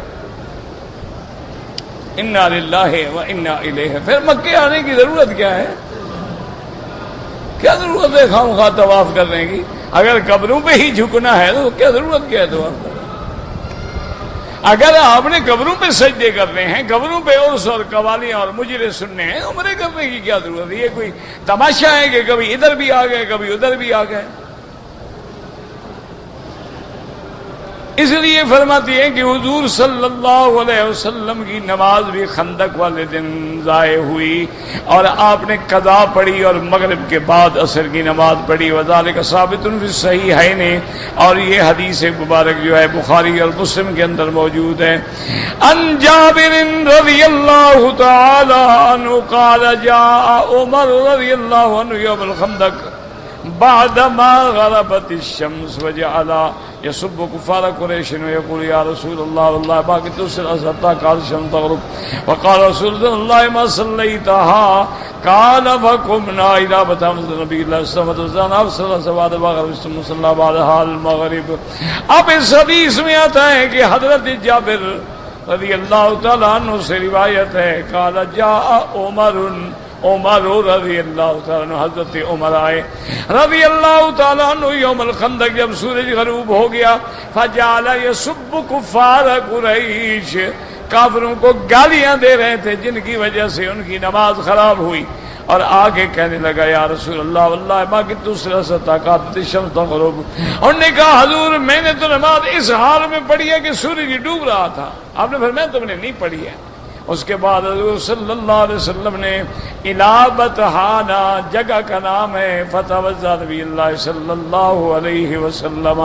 انا للہ و انا الیہ. پھر مکے آنے کی ضرورت کیا ہے؟ کیا ضرورت ہے خواہ خواہ طواف کرنے کی؟ اگر قبروں پہ ہی جھکنا ہے تو کیا ضرورت کیا ہے طواف کرنے؟ اگر آپ نے قبروں پہ سجدے کرنے ہیں، قبروں پہ عرس اور قوالیاں اور مجرے سننے ہیں، عمرے کرنے کی کیا ضرورت ہے؟ یہ کوئی تماشا ہے کہ کبھی ادھر بھی آ گئے کبھی ادھر بھی آ گئے؟ اس لیے فرماتی ہے کہ حضور صلی اللہ علیہ وسلم کی نماز بھی خندق والے دن ضائع ہوئی، اور آپ نے قضا پڑھی اور مغرب کے بعد عصر کی نماز پڑھی، وذالک ثابت فی الصحیحین، اور یہ حدیث مبارک جو ہے بخاری اور مسلم کے اندر موجود ہے۔ ان جابر رضی اللہ تعالی عنہ قال جاء عمر رضی اللہ عنہ یوم الخندق بعدما غربت الشمس وجعل يسب كفار قريش ويقول يا رسول الله والله ما كنت أصلي حتى قال الشمس تغرب، وقال رسول الله ما صليتها، قال فقمنا إلى بيت النبي الله صلى الله عليه وسلم أفصل بعد المغرب ثم صلى بعدها المغرب۔ اب اس حدیث میں آتا ہے کہ حضرت جابر رضی اللہ تعالیٰ عنہ سے روایت ہے، قال جاء عمر رضی اللہ تعالیٰ عنہ، حضرت عمر آئے رضی اللہ تعالیٰ عنہ یوم الخندق، جب سورج غروب ہو گیا، فجعل یسب کفار قریش، کافروں کو گالیاں دے رہے تھے جن کی وجہ سے ان کی نماز خراب ہوئی، اور آگے کہنے لگا یا رسول اللہ واللہ ما کنت اصلی طاقت الشمس تغرب۔ انہوں نے کہا حضور میں نے تو نماز اس حال میں پڑھی ہے کہ سورج ڈوب رہا تھا۔ آپ نے فرمایا تم نے نہیں پڑھی ہے۔ اس کے بعد حضور صلی اللہ علیہ وسلم نے الابت ہانا جگہ کا نام ہے، فتوضا نبی اللہ صلی اللہ علیہ وسلم،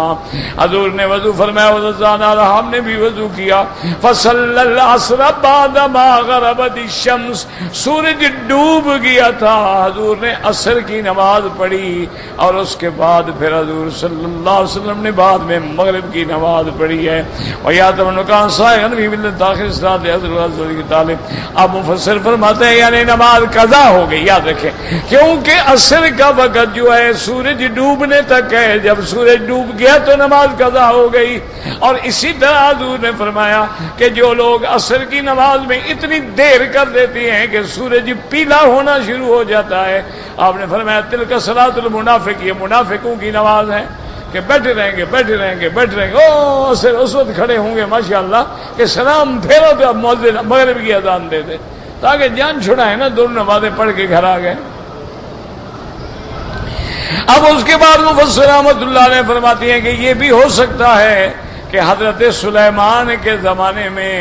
حضور نے وضو فرمایا، وضوءنا، ہم نے بھی وضو کیا، فصلی العصر بعد ما غربت الشمس، سورج ڈوب گیا تھا، حضور نے عصر کی نماز پڑھی، اور اس کے بعد پھر حضور صلی اللہ علیہ وسلم نے بعد میں مغرب کی نماز پڑھی ہے۔ وَيَاتَمُ نُكَانْ سَائِغًا فِي بِلَّةِ دَاخِلِ الصَّلَاةِ حضرت اب مفسر فرماتے ہیں یعنی نماز قضا ہو گئی۔ یاد رکھیں کیونکہ عصر کا وقت جو ہے سورج ڈوبنے تک ہے، جب سورج ڈوب گیا تو نماز قضا ہو گئی۔ اور اسی طرح حضور نے فرمایا کہ جو لوگ عصر کی نماز میں اتنی دیر کر دیتے ہیں کہ سورج پیلا ہونا شروع ہو جاتا ہے، آپ نے فرمایا تلک صلاۃ المنافق، یہ منافقوں کی نماز ہے کہ بیٹھے رہیں گے بیٹھے رہیں گے بیٹھے رہیں گے، او اس وقت کھڑے ہوں گے ماشاءاللہ کہ سلام پھیرو تو اب مؤذن مغرب کی اذان دے دے، تاکہ جان چھڑائے نا، دونوں نمازیں پڑھ کے گھر آ گئے۔ اب اس کے بعد مفسر رحمۃ اللہ نے فرماتی ہیں کہ یہ بھی ہو سکتا ہے کہ حضرت سلیمان کے زمانے میں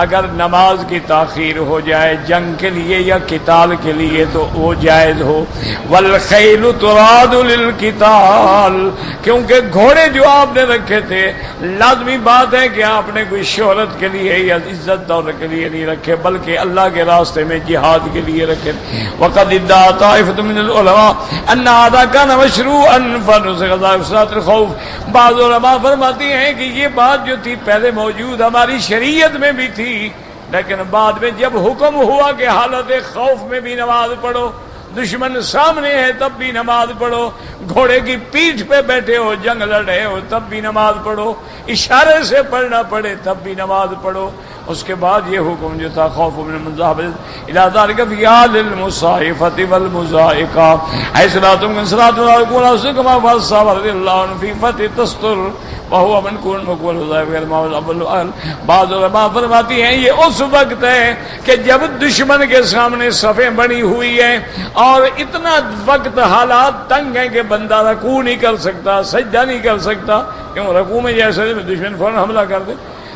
اگر نماز کی تاخیر ہو جائے جنگ کے لیے یا قتال کے لیے تو وہ جائز ہو۔ والخیل تراد للقتال، کیونکہ گھوڑے جو آپ نے رکھے تھے لازمی بات ہے کہ آپ نے کوئی شہرت کے لیے یا عزت دولت کے لیے نہیں رکھے بلکہ اللہ کے راستے میں جہاد کے لیے رکھے۔ وقد ادعى طائفة من العلماء ان هذا كان مشروعا فنسخ صلاة الخوف، بعض علماء فرماتی ہیں کہ یہ بات جو تھی پہلے موجود ہماری شریعت میں بھی تھی، لیکن بعد میں جب حکم ہوا کہ حالت خوف میں بھی نماز پڑھو، دشمن سامنے ہے تب بھی نماز پڑھو، گھوڑے کی پیٹھ پہ بیٹھے ہو جنگ لڑ رہے ہو تب بھی نماز پڑھو، اشارے سے پڑھنا پڑے تب بھی نماز پڑھو۔ اس کے بعد یہ حکم جو تھا خوف من المذاہبۃ الی ذلک فی حال المصائفۃ والمزائقہ، حیث لا تمکن صلاۃ علیہ کما فعل الصحابہ رضی اللہ عنہم فی فتح تستر وہو منکون مقبول وظائف۔ بعض علماء فرماتی ہیں یہ اس وقت ہے کہ جب دشمن کے سامنے صفیں بنی ہوئی ہیں اور اتنا وقت حالات تنگ ہیں کہ بندہ رکوع نہیں کر سکتا، سجدہ نہیں کر سکتا، کیوں رکوع میں جیسے دشمن فوراً حملہ کر دے،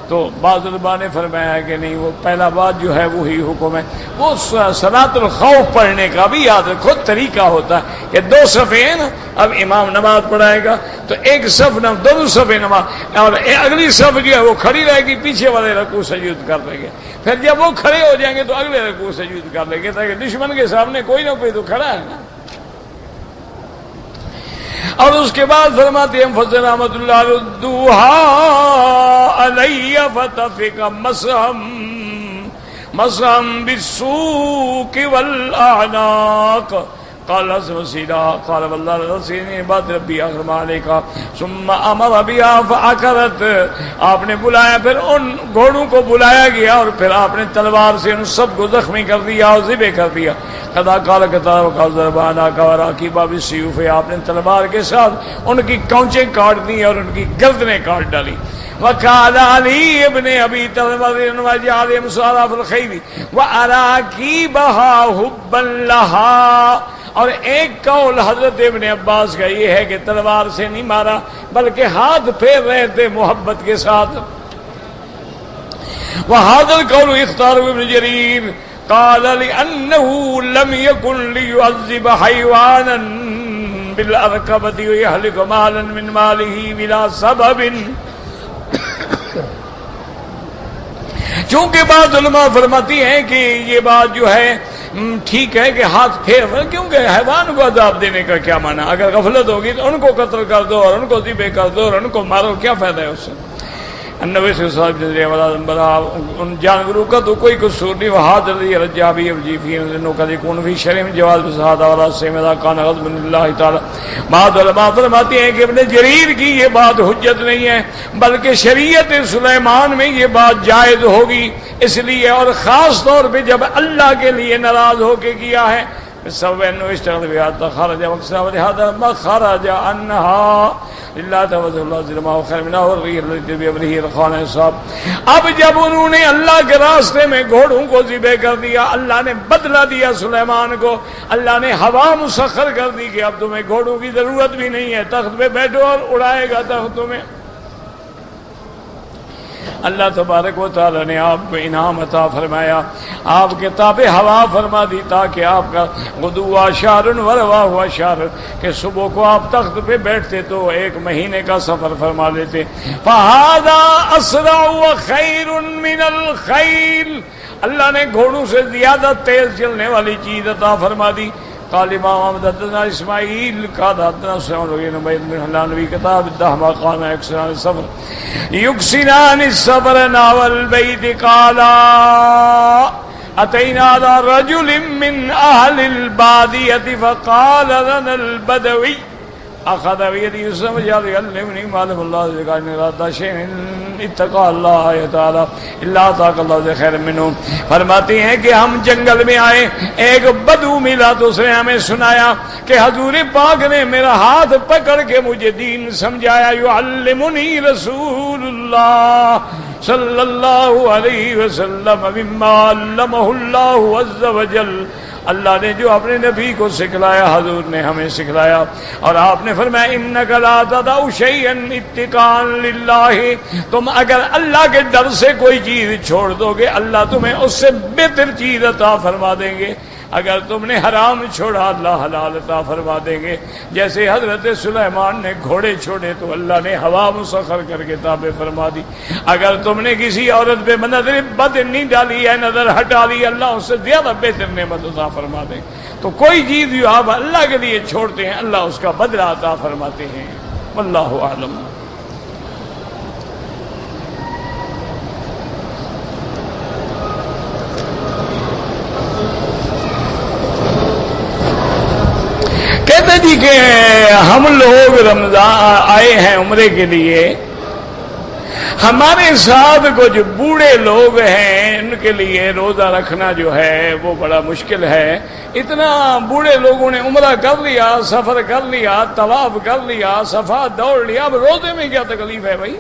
تو بعض علماء نے فرمایا ہے کہ نہیں، وہ پہلا بات جو ہے وہی حکم ہے۔ وہ صلاۃ الخوف پڑھنے کا بھی یاد رکھو طریقہ ہوتا ہے کہ دو صفیں ہیں نا، اب امام نماز پڑھائے گا تو ایک صف نہ دونوں صفیں نماز، اور اگلی صف جو ہے وہ کھڑی رہے گی، پیچھے والے رکوع سجود کر لیں گے، پھر جب وہ کھڑے ہو جائیں گے تو اگلے رکوع سجود کر لیں گے، تاکہ دشمن کے سامنے کوئی نہ کوئی تو کھڑا ہے نا۔ اور اس کے بعد فرماتے ہیں فضل رحمت اللہ ردوہا علی فتفق مسحم بالسوق والاعناق، قال وسیلہ قال واللہ رسیلنی بات ربی اغرم علیکہ ثم امر بها فعکرت، آپ نے بلایا، پھر ان گھوڑوں کو بلایا گیا اور پھر آپ نے تلوار سے ان سب کو زخمی کر دیا اور ذبح کر دیا۔ قضا قال قطار وقال ضربانا کورا کی باب السیوف، آپ نے تلوار کے ساتھ ان کی کونچیں کاٹ دی اور ان کی گردنیں کاٹ ڈالی۔ وقال علی ابن ابی طالب وجعل مصارع فی الخیل وأراکیبها حبا لها. اور ایک قول حضرت ابن عباس کا یہ ہے کہ تلوار سے نہیں مارا بلکہ ہاتھ پھیر رہے تھے محبت کے ساتھ. وهذا القول اختاره ابن جرير قال لأنه لم يكن ليعذب حيوانا بالأركبة ويهلك مالا من ماله بلا سبب. چونکہ بعض علماء فرماتی ہیں کہ یہ بات جو ہے ٹھیک ہے کہ ہاتھ پھیر، کیونکہ حیوان کو عذاب دینے کا کیا معنی؟ اگر غفلت ہوگی تو ان کو قتل کر دو اور ان کو ذبح کر دو اور ان کو مارو، کیا فائدہ ہے اس سے؟ النبی صلی اللہ علیہ وسلم ان جانوروں کا تو کوئی قصور نہیں. وحاضر رجابی ابجیفی انہوں کا کون فی شرم جواز بسہادہ والا سیمدہ کان غضب اللہ تعالی. بعض علماء فرماتے ہیں کہ ابن جریر کی یہ بات حجت نہیں ہے بلکہ شریعت سلیمان میں یہ بات جائز ہوگی اس لیے، اور خاص طور پہ جب اللہ کے لیے ناراض ہو کے کیا ہے. سب انه اشتغل بها خرج وقصا ولهذا ما خرج عنها الا توجه الله ظلما خير منه الريح التي بأمره رخاء صاب. اب جب انہوں نے اللہ کے راستے میں گھوڑوں کو ذبح کر دیا، اللہ نے بدلہ دیا سلیمان کو، اللہ نے ہوا مسخر کر دی کہ اب تمہیں گھوڑوں کی ضرورت بھی نہیں ہے، تخت پہ بیٹھو اور اڑائے گا تخت تمہیں. اللہ تبارک و تعالی نے آپ کو انعام عطا فرمایا، آپ کے تابع ہوا فرما دی تاکہ آپ کا غدو شہر و رواح شہر، کہ صبح کو آپ تخت پہ بیٹھتے تو ایک مہینے کا سفر فرما لیتے. فہذا اسرع وخیر من الخیل، اللہ نے گھوڑوں سے زیادہ تیز چلنے والی چیز عطا فرما دی. قال امام احمد حدثنا اسماعیل قال حدثنا سعد بن عبید بن حلانوی کتاب الدہما قال اکثران السفر یکسنان السفر ناول البیت قال اتینا على رجل من اہل البادیة فقال لنا البدوی اخذ بيدي يسلم وجعل يعلمني ما لم الله ذكر ان اراد شيء اتقى الله تعالى الا اتاك الله خير منه. فرماتے ہیں کہ ہم جنگل میں آئے، ایک بدو ملا تو اس نے ہمیں سنایا کہ حضور پاک نے میرا ہاتھ پکڑ کے مجھے دین سمجھایا. يعلمني رسول الله صلی اللہ علیہ وسلم مما علمه الله عز وجل، اللہ نے جو اپنے نبی کو سکھلایا حضور نے ہمیں سکھلایا. اور آپ نے فرمایا انک لا تدع شیئا اتقاء للہ، تم اگر اللہ کے ڈر سے کوئی چیز چھوڑ دو گے اللہ تمہیں اس سے بہتر چیز عطا فرما دیں گے. اگر تم نے حرام چھوڑا اللہ حلال عطا فرما دیں گے. جیسے حضرت سلیمان نے گھوڑے چھوڑے تو اللہ نے ہوا مسخر کر کے تابع فرما دی. اگر تم نے کسی عورت پہ نظر بد نہیں ڈالی ہے، نظر ہٹا لی، اللہ اس سے زیادہ بہتر نعمت عطا فرما دے. تو کوئی چیز جو آپ اللہ کے لیے چھوڑتے ہیں اللہ اس کا بدلہ عطا فرماتے ہیں. واللہ اعلم. کہتے جی کہ ہم لوگ رمضان آئے ہیں عمرے کے لیے، ہمارے ساتھ کچھ بوڑھے لوگ ہیں، ان کے لیے روزہ رکھنا جو ہے وہ بڑا مشکل ہے. اتنا بوڑھے لوگوں نے عمرہ کر لیا، سفر کر لیا، طواف کر لیا، صفا دوڑ لیا، اب روزے میں کیا تکلیف ہے بھائی؟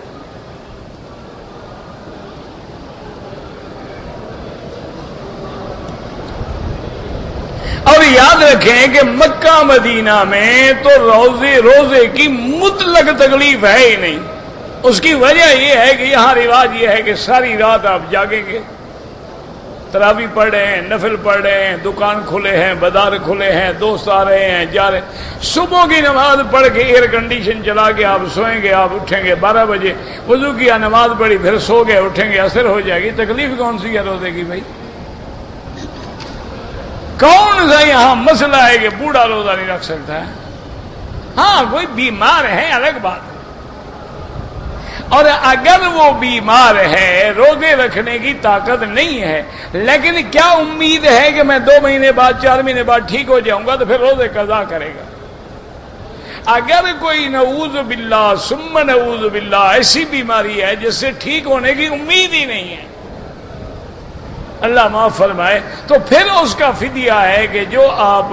اور یاد رکھیں کہ مکہ مدینہ میں تو روزے کی مطلق تکلیف ہے ہی نہیں. اس کی وجہ یہ ہے کہ یہاں رواج یہ ہے کہ ساری رات آپ جاگیں گے، تراویح پڑھ رہے ہیں، نفل پڑھ رہے ہیں، دکان کھلے ہیں، بازار کھلے ہیں، دوست آ رہے ہیں، جا رہے ہیں. صبح کی نماز پڑھ کے ایئر کنڈیشن چلا کے آپ سوئیں گے، آپ اٹھیں گے 12 بجے، وضو کیا، نماز پڑھی، پھر سو گئے، اٹھیں گے عصر ہو جائے گی. تکلیف کون سی ہے روزے کی بھائی؟ کون سا یہاں مسئلہ ہے کہ بوڑھا روزہ نہیں رکھ سکتا ہے؟ ہاں کوئی بیمار ہے الگ بات ہے، اور اگر وہ بیمار ہے روزے رکھنے کی طاقت نہیں ہے، لیکن کیا امید ہے کہ میں 2 مہینے بعد 4 مہینے بعد ٹھیک ہو جاؤں گا تو پھر روزے قضا کرے گا؟ اگر کوئی نعوذ باللہ ثم نعوذ باللہ ایسی بیماری ہے جس سے ٹھیک ہونے کی امید ہی نہیں ہے، اللہ معاف فرمائے، تو پھر اس کا فدیہ ہے کہ جو آپ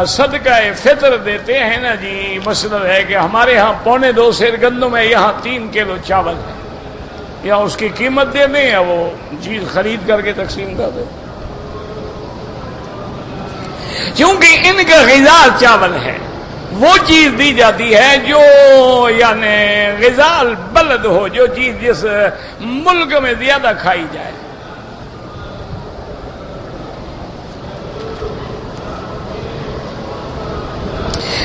صدقہ فطر دیتے ہیں نا جی. مثلا ہے کہ ہمارے ہاں 2.25 سیر گندم ہے، یہاں 3 کلو چاول ہے. یا اس کی قیمت دے دیں یا وہ چیز خرید کر کے تقسیم کر دیں. کیونکہ ان کا غذا چاول ہے، وہ چیز دی جاتی ہے جو یعنی غذا البلد ہو، جو چیز جس ملک میں زیادہ کھائی جائے.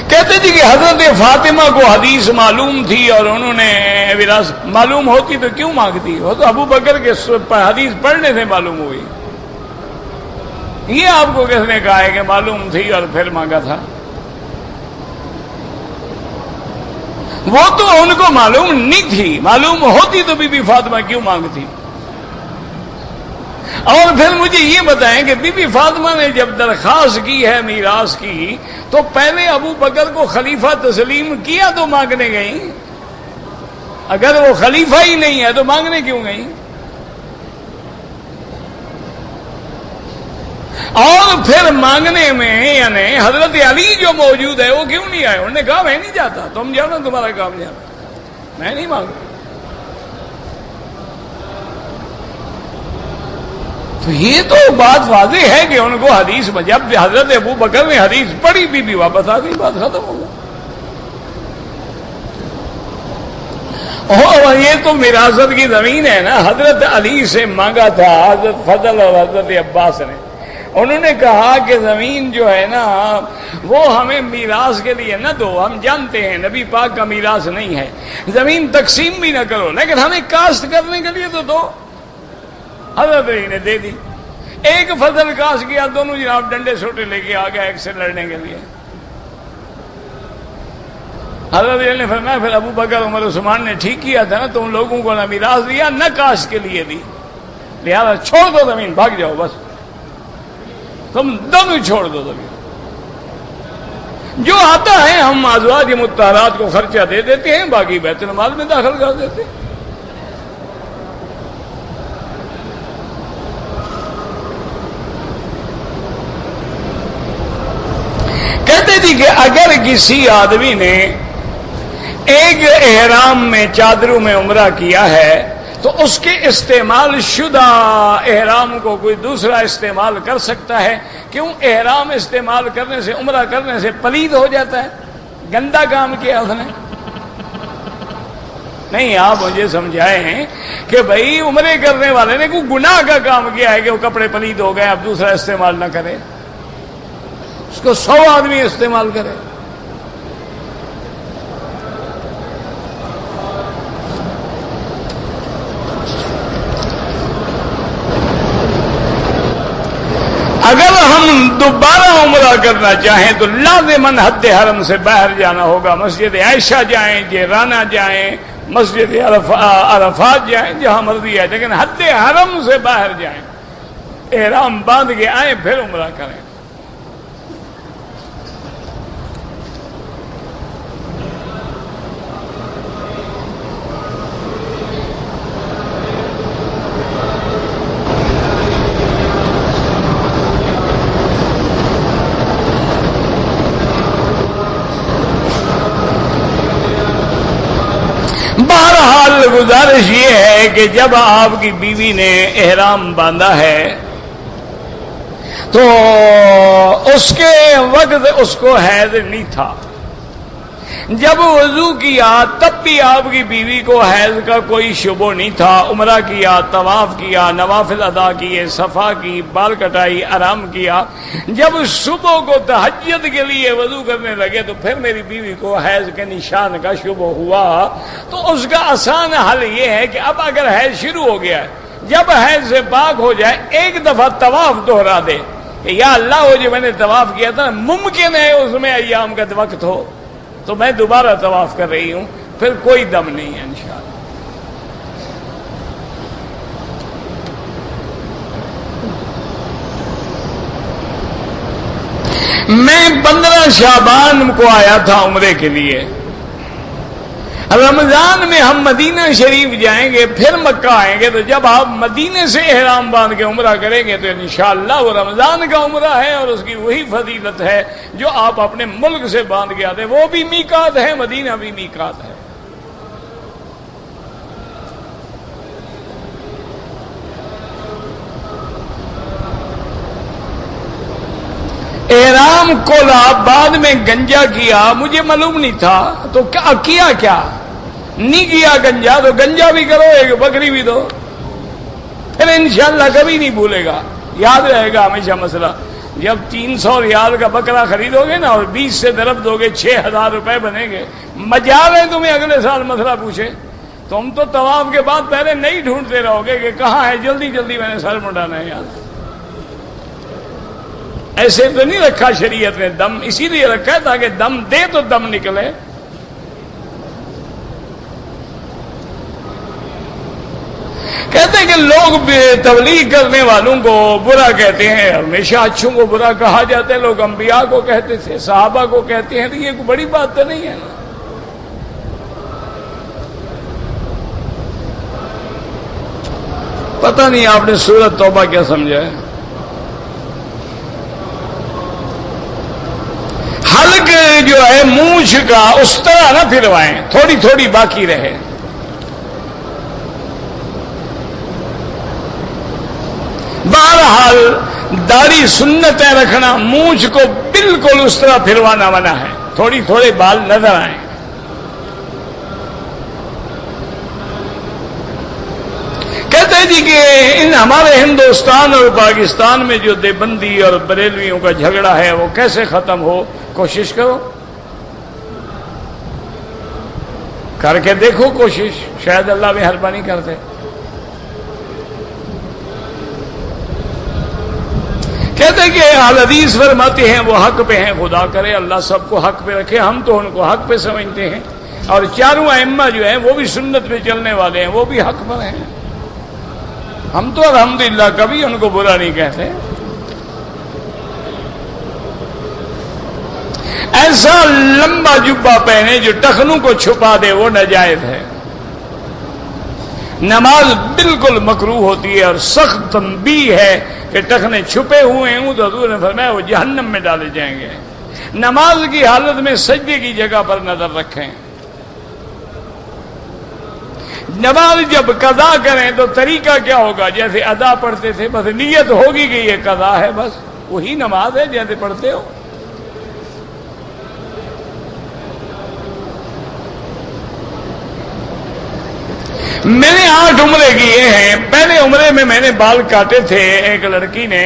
کہتے تھے کہ حضرت فاطمہ کو حدیث معلوم تھی اور انہوں نے وراثت معلوم ہوتی تو کیوں مانگتی؟ وہ تو ابو بکر کے حدیث پڑھنے سے معلوم ہوئی. یہ آپ کو کس نے کہا ہے کہ معلوم تھی اور پھر مانگا تھا؟ وہ تو ان کو معلوم نہیں تھی، معلوم ہوتی تو بی بی فاطمہ کیوں مانگتی؟ اور پھر مجھے یہ بتائیں کہ بی بی فاطمہ نے جب درخواست کی ہے میراث کی تو پہلے ابو بکر کو خلیفہ تسلیم کیا تو مانگنے گئی؟ اگر وہ خلیفہ ہی نہیں ہے تو مانگنے کیوں گئی؟ اور پھر مانگنے میں یعنی حضرت علی جو موجود ہے وہ کیوں نہیں آئے؟ انہوں نے کہا میں نہیں جاتا، تم جاؤ نا، تمہارا کام جانا، میں نہیں مانگتا. تو یہ تو بات واضح ہے کہ ان کو حدیث، جب حضرت ابو بکر نے حدیث پڑھی بی واپس آ گئی، بات ختم ہو گئی. اور یہ تو وراثت کی زمین ہے نا. حضرت علی سے مانگا تھا حضرت فضل اور حضرت عباس نے، انہوں نے کہا کہ زمین جو ہے نا وہ ہمیں میراث کے لیے نہ دو، ہم جانتے ہیں نبی پاک کا میراث نہیں ہے، زمین تقسیم بھی نہ کرو، لیکن ہمیں کاشت کرنے کے لیے تو دو. حضرت علی نے دے دی. ایک فصل کاشت کیا، دونوں جناب ڈنڈے سوٹے لے کے آ گیا ایک سے لڑنے کے لیے. حضرت علی نے فرمایا پھر ابو بکر عمر عثمان نے ٹھیک کیا تھا نا، تم لوگوں کو نہ میراث دیا نہ کاشت کے لیے دی، لہذا چھوڑ دو زمین، بھاگ جاؤ، بس تم دونوں چھوڑ دو زمین. جو آتا ہے ہم ازواج مطہرات کو خرچہ دے دیتے ہیں، باقی بیت المال میں داخل کر دیتے ہیں. کہتے تھے کہ اگر کسی آدمی نے ایک احرام میں چادروں میں عمرہ کیا ہے تو اس کے استعمال شدہ احرام کو کوئی دوسرا استعمال کر سکتا ہے. کیوں؟ احرام استعمال کرنے سے، عمرہ کرنے سے پلید ہو جاتا ہے، گندا کام کیا اس نے. نہیں، آپ مجھے سمجھائیں کہ بھائی عمرے کرنے والے نے کوئی گناہ کا کام کیا ہے کہ وہ کپڑے پلید ہو گئے، اب دوسرا استعمال نہ کرے، اس کو 100 آدمی استعمال کرے. اگر ہم دوبارہ عمرہ کرنا چاہیں تو لازماً حد حرم سے باہر جانا ہوگا. مسجد عائشہ جائیں، جیرانہ جائیں، مسجد عرفات جائیں، جہاں مرضی ہے، لیکن حد حرم سے باہر جائیں، احرام باندھ کے آئیں پھر عمرہ کریں. بہرحال گزارش یہ ہے کہ جب آپ کی بیوی نے احرام باندھا ہے تو اس کے وقت اس کو حیض نہیں تھا. جب وضو کیا تب بھی آپ کی بیوی کو حیض کا کوئی شبہ نہیں تھا. عمرہ کیا، طواف کیا، نوافل ادا کیے، صفا کی، بال کٹائی، آرام کیا. جب صبح کو تہجد کے لیے وضو کرنے لگے تو پھر میری بیوی کو حیض کے نشان کا شبہ ہوا. تو اس کا آسان حل یہ ہے کہ اب اگر حیض شروع ہو گیا ہے، جب حیض سے پاک ہو جائے ایک دفعہ طواف دوہرا دے کہ یا اللہ وہ جو میں نے طواف کیا تھا ممکن ہے اس میں ایام کا وقت ہو تو میں دوبارہ طواف کر رہی ہوں، پھر کوئی دم نہیں ہے انشاءاللہ. میں 15 شعبان کو آیا تھا عمرے کے لیے. رمضان میں ہم مدینہ شریف جائیں گے، پھر مکہ آئیں گے، تو جب آپ مدینے سے احرام باندھ کے عمرہ کریں گے تو انشاءاللہ وہ رمضان کا عمرہ ہے اور اس کی وہی فضیلت ہے جو آپ اپنے ملک سے باندھ کے آتے. وہ بھی میقات ہے، مدینہ بھی میقات ہے. دم کولا بعد میں گنجا کیا، مجھے معلوم نہیں تھا، تو کیا نہیں کیا گنجا، تو گنجا بھی کرو، ایک بکری بھی دو، پھر انشاءاللہ کبھی نہیں بھولے گا، یاد رہے گا ہمیشہ مسئلہ۔ جب 300 ریال کا بکرا خریدو گے نا اور 20 سے ضرب دو گے 6000 روپے بنے گے، مجال ہے تمہیں اگلے سال مسئلہ پوچھے۔ تم تو طواف کے بعد پہلے نہیں ڈھونڈتے رہو گے کہ کہاں ہے، جلدی جلدی میں نے سر مڈانا ہے یار۔ ایسے تو نہیں رکھا شریعت نے دم، اسی لیے رکھا ہے تاکہ دم دے تو دم نکلے۔ کہتے ہیں کہ لوگ تبلیغ کرنے والوں کو برا کہتے ہیں، ہمیشہ اچھوں کو برا کہا جاتا ہے، لوگ انبیاء کو کہتے تھے، صحابہ کو کہتے ہیں، تو یہ کوئی بڑی بات تو نہیں ہے نا۔ پتہ نہیں آپ نے سورۃ توبہ کیا سمجھا ہے۔ حلق جو ہے مونچھ کا اس طرح نہ پھروائیں، تھوڑی تھوڑی باقی رہے۔ بہرحال داڑھی سنت ہے رکھنا، مونچھ کو بالکل اس طرح پھروانا منع ہے، تھوڑی تھوڑے بال نظر آئیں۔ کہتے ہیں جی کہ ان ہمارے ہندوستان اور پاکستان میں جو دیوبندی اور بریلویوں کا جھگڑا ہے وہ کیسے ختم ہو، کوشش کرو، کر کے دیکھو کوشش، شاید اللہ مہربانی کر دے۔ کہتے ہیں کہ اہل حدیث فرماتے ہیں وہ حق پہ ہیں، خدا کرے اللہ سب کو حق پہ رکھے، ہم تو ان کو حق پہ سمجھتے ہیں، اور چاروں ائمہ جو ہیں وہ بھی سنت پہ چلنے والے ہیں، وہ بھی حق پر ہیں، ہم تو الحمدللہ کبھی ان کو برا نہیں کہتے۔ ایسا لمبا جبہ پہنے جو ٹخنوں کو چھپا دے وہ ناجائز ہے۔ نماز بالکل مکروہ ہوتی ہے، اور سخت تنبیہ ہے کہ ٹخنے چھپے ہوئے ہوں تو حضور نے فرمایا وہ جہنم میں ڈالے جائیں گے۔ نماز کی حالت میں سجدے کی جگہ پر نظر رکھیں۔ نماز جب قضا کریں تو طریقہ کیا ہوگا، جیسے ادا پڑھتے تھے، بس نیت ہوگی کہ یہ قضا ہے، بس وہی نماز ہے جیسے پڑھتے ہو۔ میں نے 8 عمرے کیے ہیں، پہلے عمرے میں نے بال کاٹے تھے ایک لڑکی نے،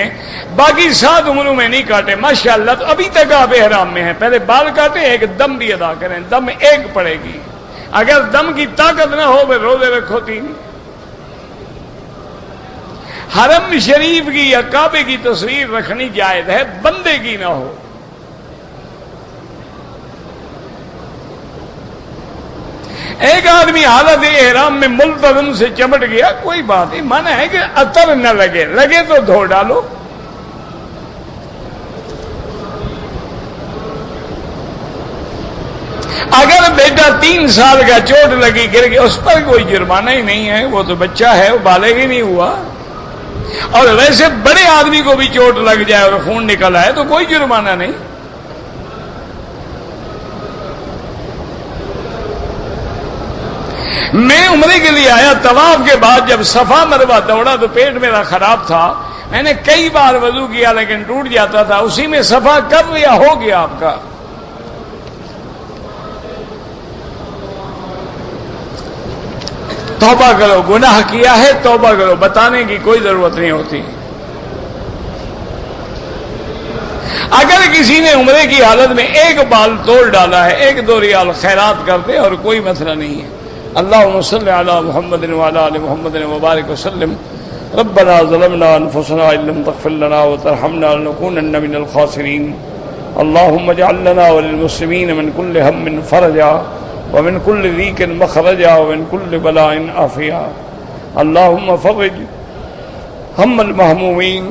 باقی 7 عمروں میں نہیں کاٹے ماشاءاللہ، تو ابھی تک آپ احرام میں ہیں۔ پہلے بال کاٹے، ایک دم بھی ادا کریں، دم ایک پڑے گی، اگر دم کی طاقت نہ ہو پھر روزے رکھو 3۔ حرم شریف کی یا کعبے کی تصویر رکھنی جائز ہے، بندے کی نہ ہو۔ ایک آدمی حالت احرام میں ملتزم سے چمٹ گیا، کوئی بات نہیں، منع ہے کہ عطر نہ لگے، لگے تو دھو ڈالو۔ اگر بیٹا 3 سال کا چوٹ لگی گر گیا، اس پر کوئی جرمانہ ہی نہیں ہے، وہ تو بچہ ہے، وہ بالغ ہی نہیں ہوا۔ اور ویسے بڑے آدمی کو بھی چوٹ لگ جائے اور خون نکل آئے تو کوئی جرمانہ نہیں۔ میں عمرے کے لیے آیا، طواف کے بعد جب صفا مروہ دوڑا تو پیٹ میرا خراب تھا، میں نے کئی بار وضو کیا لیکن ٹوٹ جاتا تھا، اسی میں صفا کر لیا، ہو گیا آپ کا۔ توبہ کرو، گناہ کیا ہے توبہ کرو، بتانے کی کوئی ضرورت نہیں ہوتی۔ اگر کسی نے عمرے کی حالت میں ایک بال توڑ ڈالا ہے، 1-2 ریال خیرات کر دے اور کوئی مسئلہ نہیں ہے۔ اللہم صلی علی محمد وعلی آل محمد وبارک وسلم۔ ربنا ظلمنا انفسنا ان لم تغفر لنا وترحمنا لنكونن من الخاسرین۔ اللہم اجعل لنا وللمسلمین من كل هم فرجا ومن كل ضيق مخرجا ومن كل بلاء عافيا۔ اللهم فرج هم المهمومين،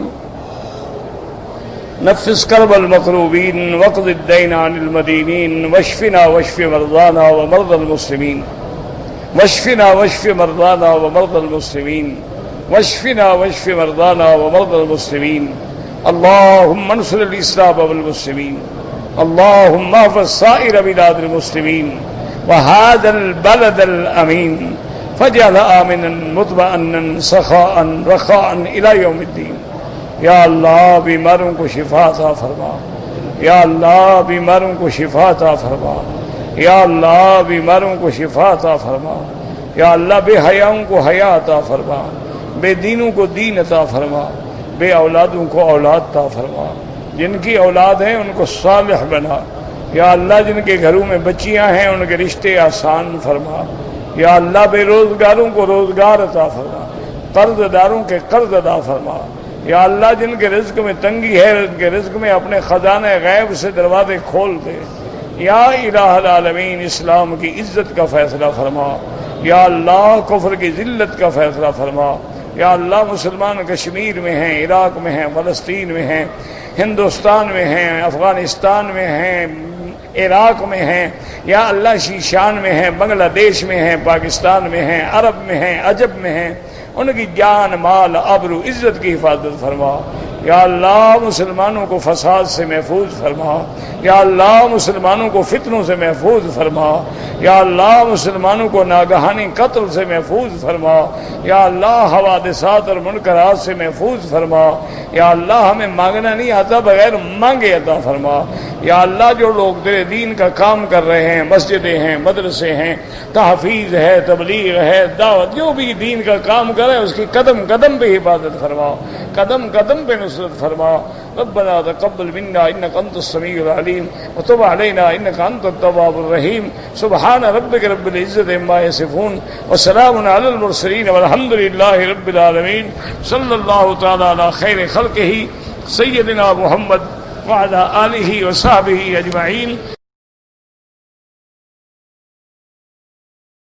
نفس كرب المكروبين، واقض الدين عن المدينين، واشفنا واشف مرضانا ومرضى المسلمين، واشفنا واشف مرضانا ومرضى المسلمين، واشفنا واشف مرضانا ومرضى المسلمين۔ اللهم انصر الإسلام والمسلمين، اللهم احفظ سائر بلاد المسلمين وهذا البلد الأمين، فاجعل آمنا مطمئنا سخاء رخاء إلى يوم الدين۔ یا اللہ بیماروں کو شفا عطا فرما، یا اللہ بیماروں کو شفا عطا فرما، یا اللہ بیماروں کو شفا عطا فرما، یا اللہ بے حیاؤں کو حیا عطا فرما، بے دینوں کو دین عطا فرما، بے اولادوں کو اولاد عطا فرما، جن کی اولاد ہیں ان کو صالح بنا، یا اللہ جن کے گھروں میں بچیاں ہیں ان کے رشتے آسان فرما، یا اللہ بے روزگاروں کو روزگار عطا فرما، قرض داروں کے قرض ادا فرما، یا اللہ جن کے رزق میں تنگی ہے ان کے رزق میں اپنے خزانہ غیب سے دروازے کھول دے، یا الہ العالمین اسلام کی عزت کا فیصلہ فرما، یا اللہ کفر کی ذلت کا فیصلہ فرما، یا اللہ مسلمان کشمیر میں ہیں، عراق میں ہیں، فلسطین میں ہیں، ہندوستان میں ہیں، افغانستان میں ہیں، عراق میں ہیں، یا اللہ شیشان میں ہیں، بنگلہ دیش میں ہیں، پاکستان میں ہیں، عرب میں ہیں، عجب میں ہیں، ان کی جان مال آبرو عزت کی حفاظت فرما، یا اللہ مسلمانوں کو فساد سے محفوظ فرما، یا اللہ مسلمانوں کو فتنوں سے محفوظ فرما، یا اللہ مسلمانوں کو ناگہانی قتل سے محفوظ فرما، یا اللہ حوادثات اور منکرات سے محفوظ فرما، یا اللہ ہمیں مانگنا نہیں آتا بغیر مانگے عطا فرما، یا اللہ جو لوگ تیرے دین کا کام کر رہے ہیں، مسجدیں ہیں، مدرسے ہیں، تحفیظ ہے، تبلیغ ہے، دعوت، جو بھی دین کا کام کرے اس کی قدم قدم پہ حفاظت فرما، قدم قدم پہ نصرت فرما، ربنا تقبل منا انك انت السميع العليم وتب علينا انك انت التواب الرحيم سبحان ربك رب العزة عما يصفون وسلام على المرسلين والحمد لله رب العالمين صلى الله تعالى على خير خلقه سيدنا محمد وعلى آله وصحبه أجمعين.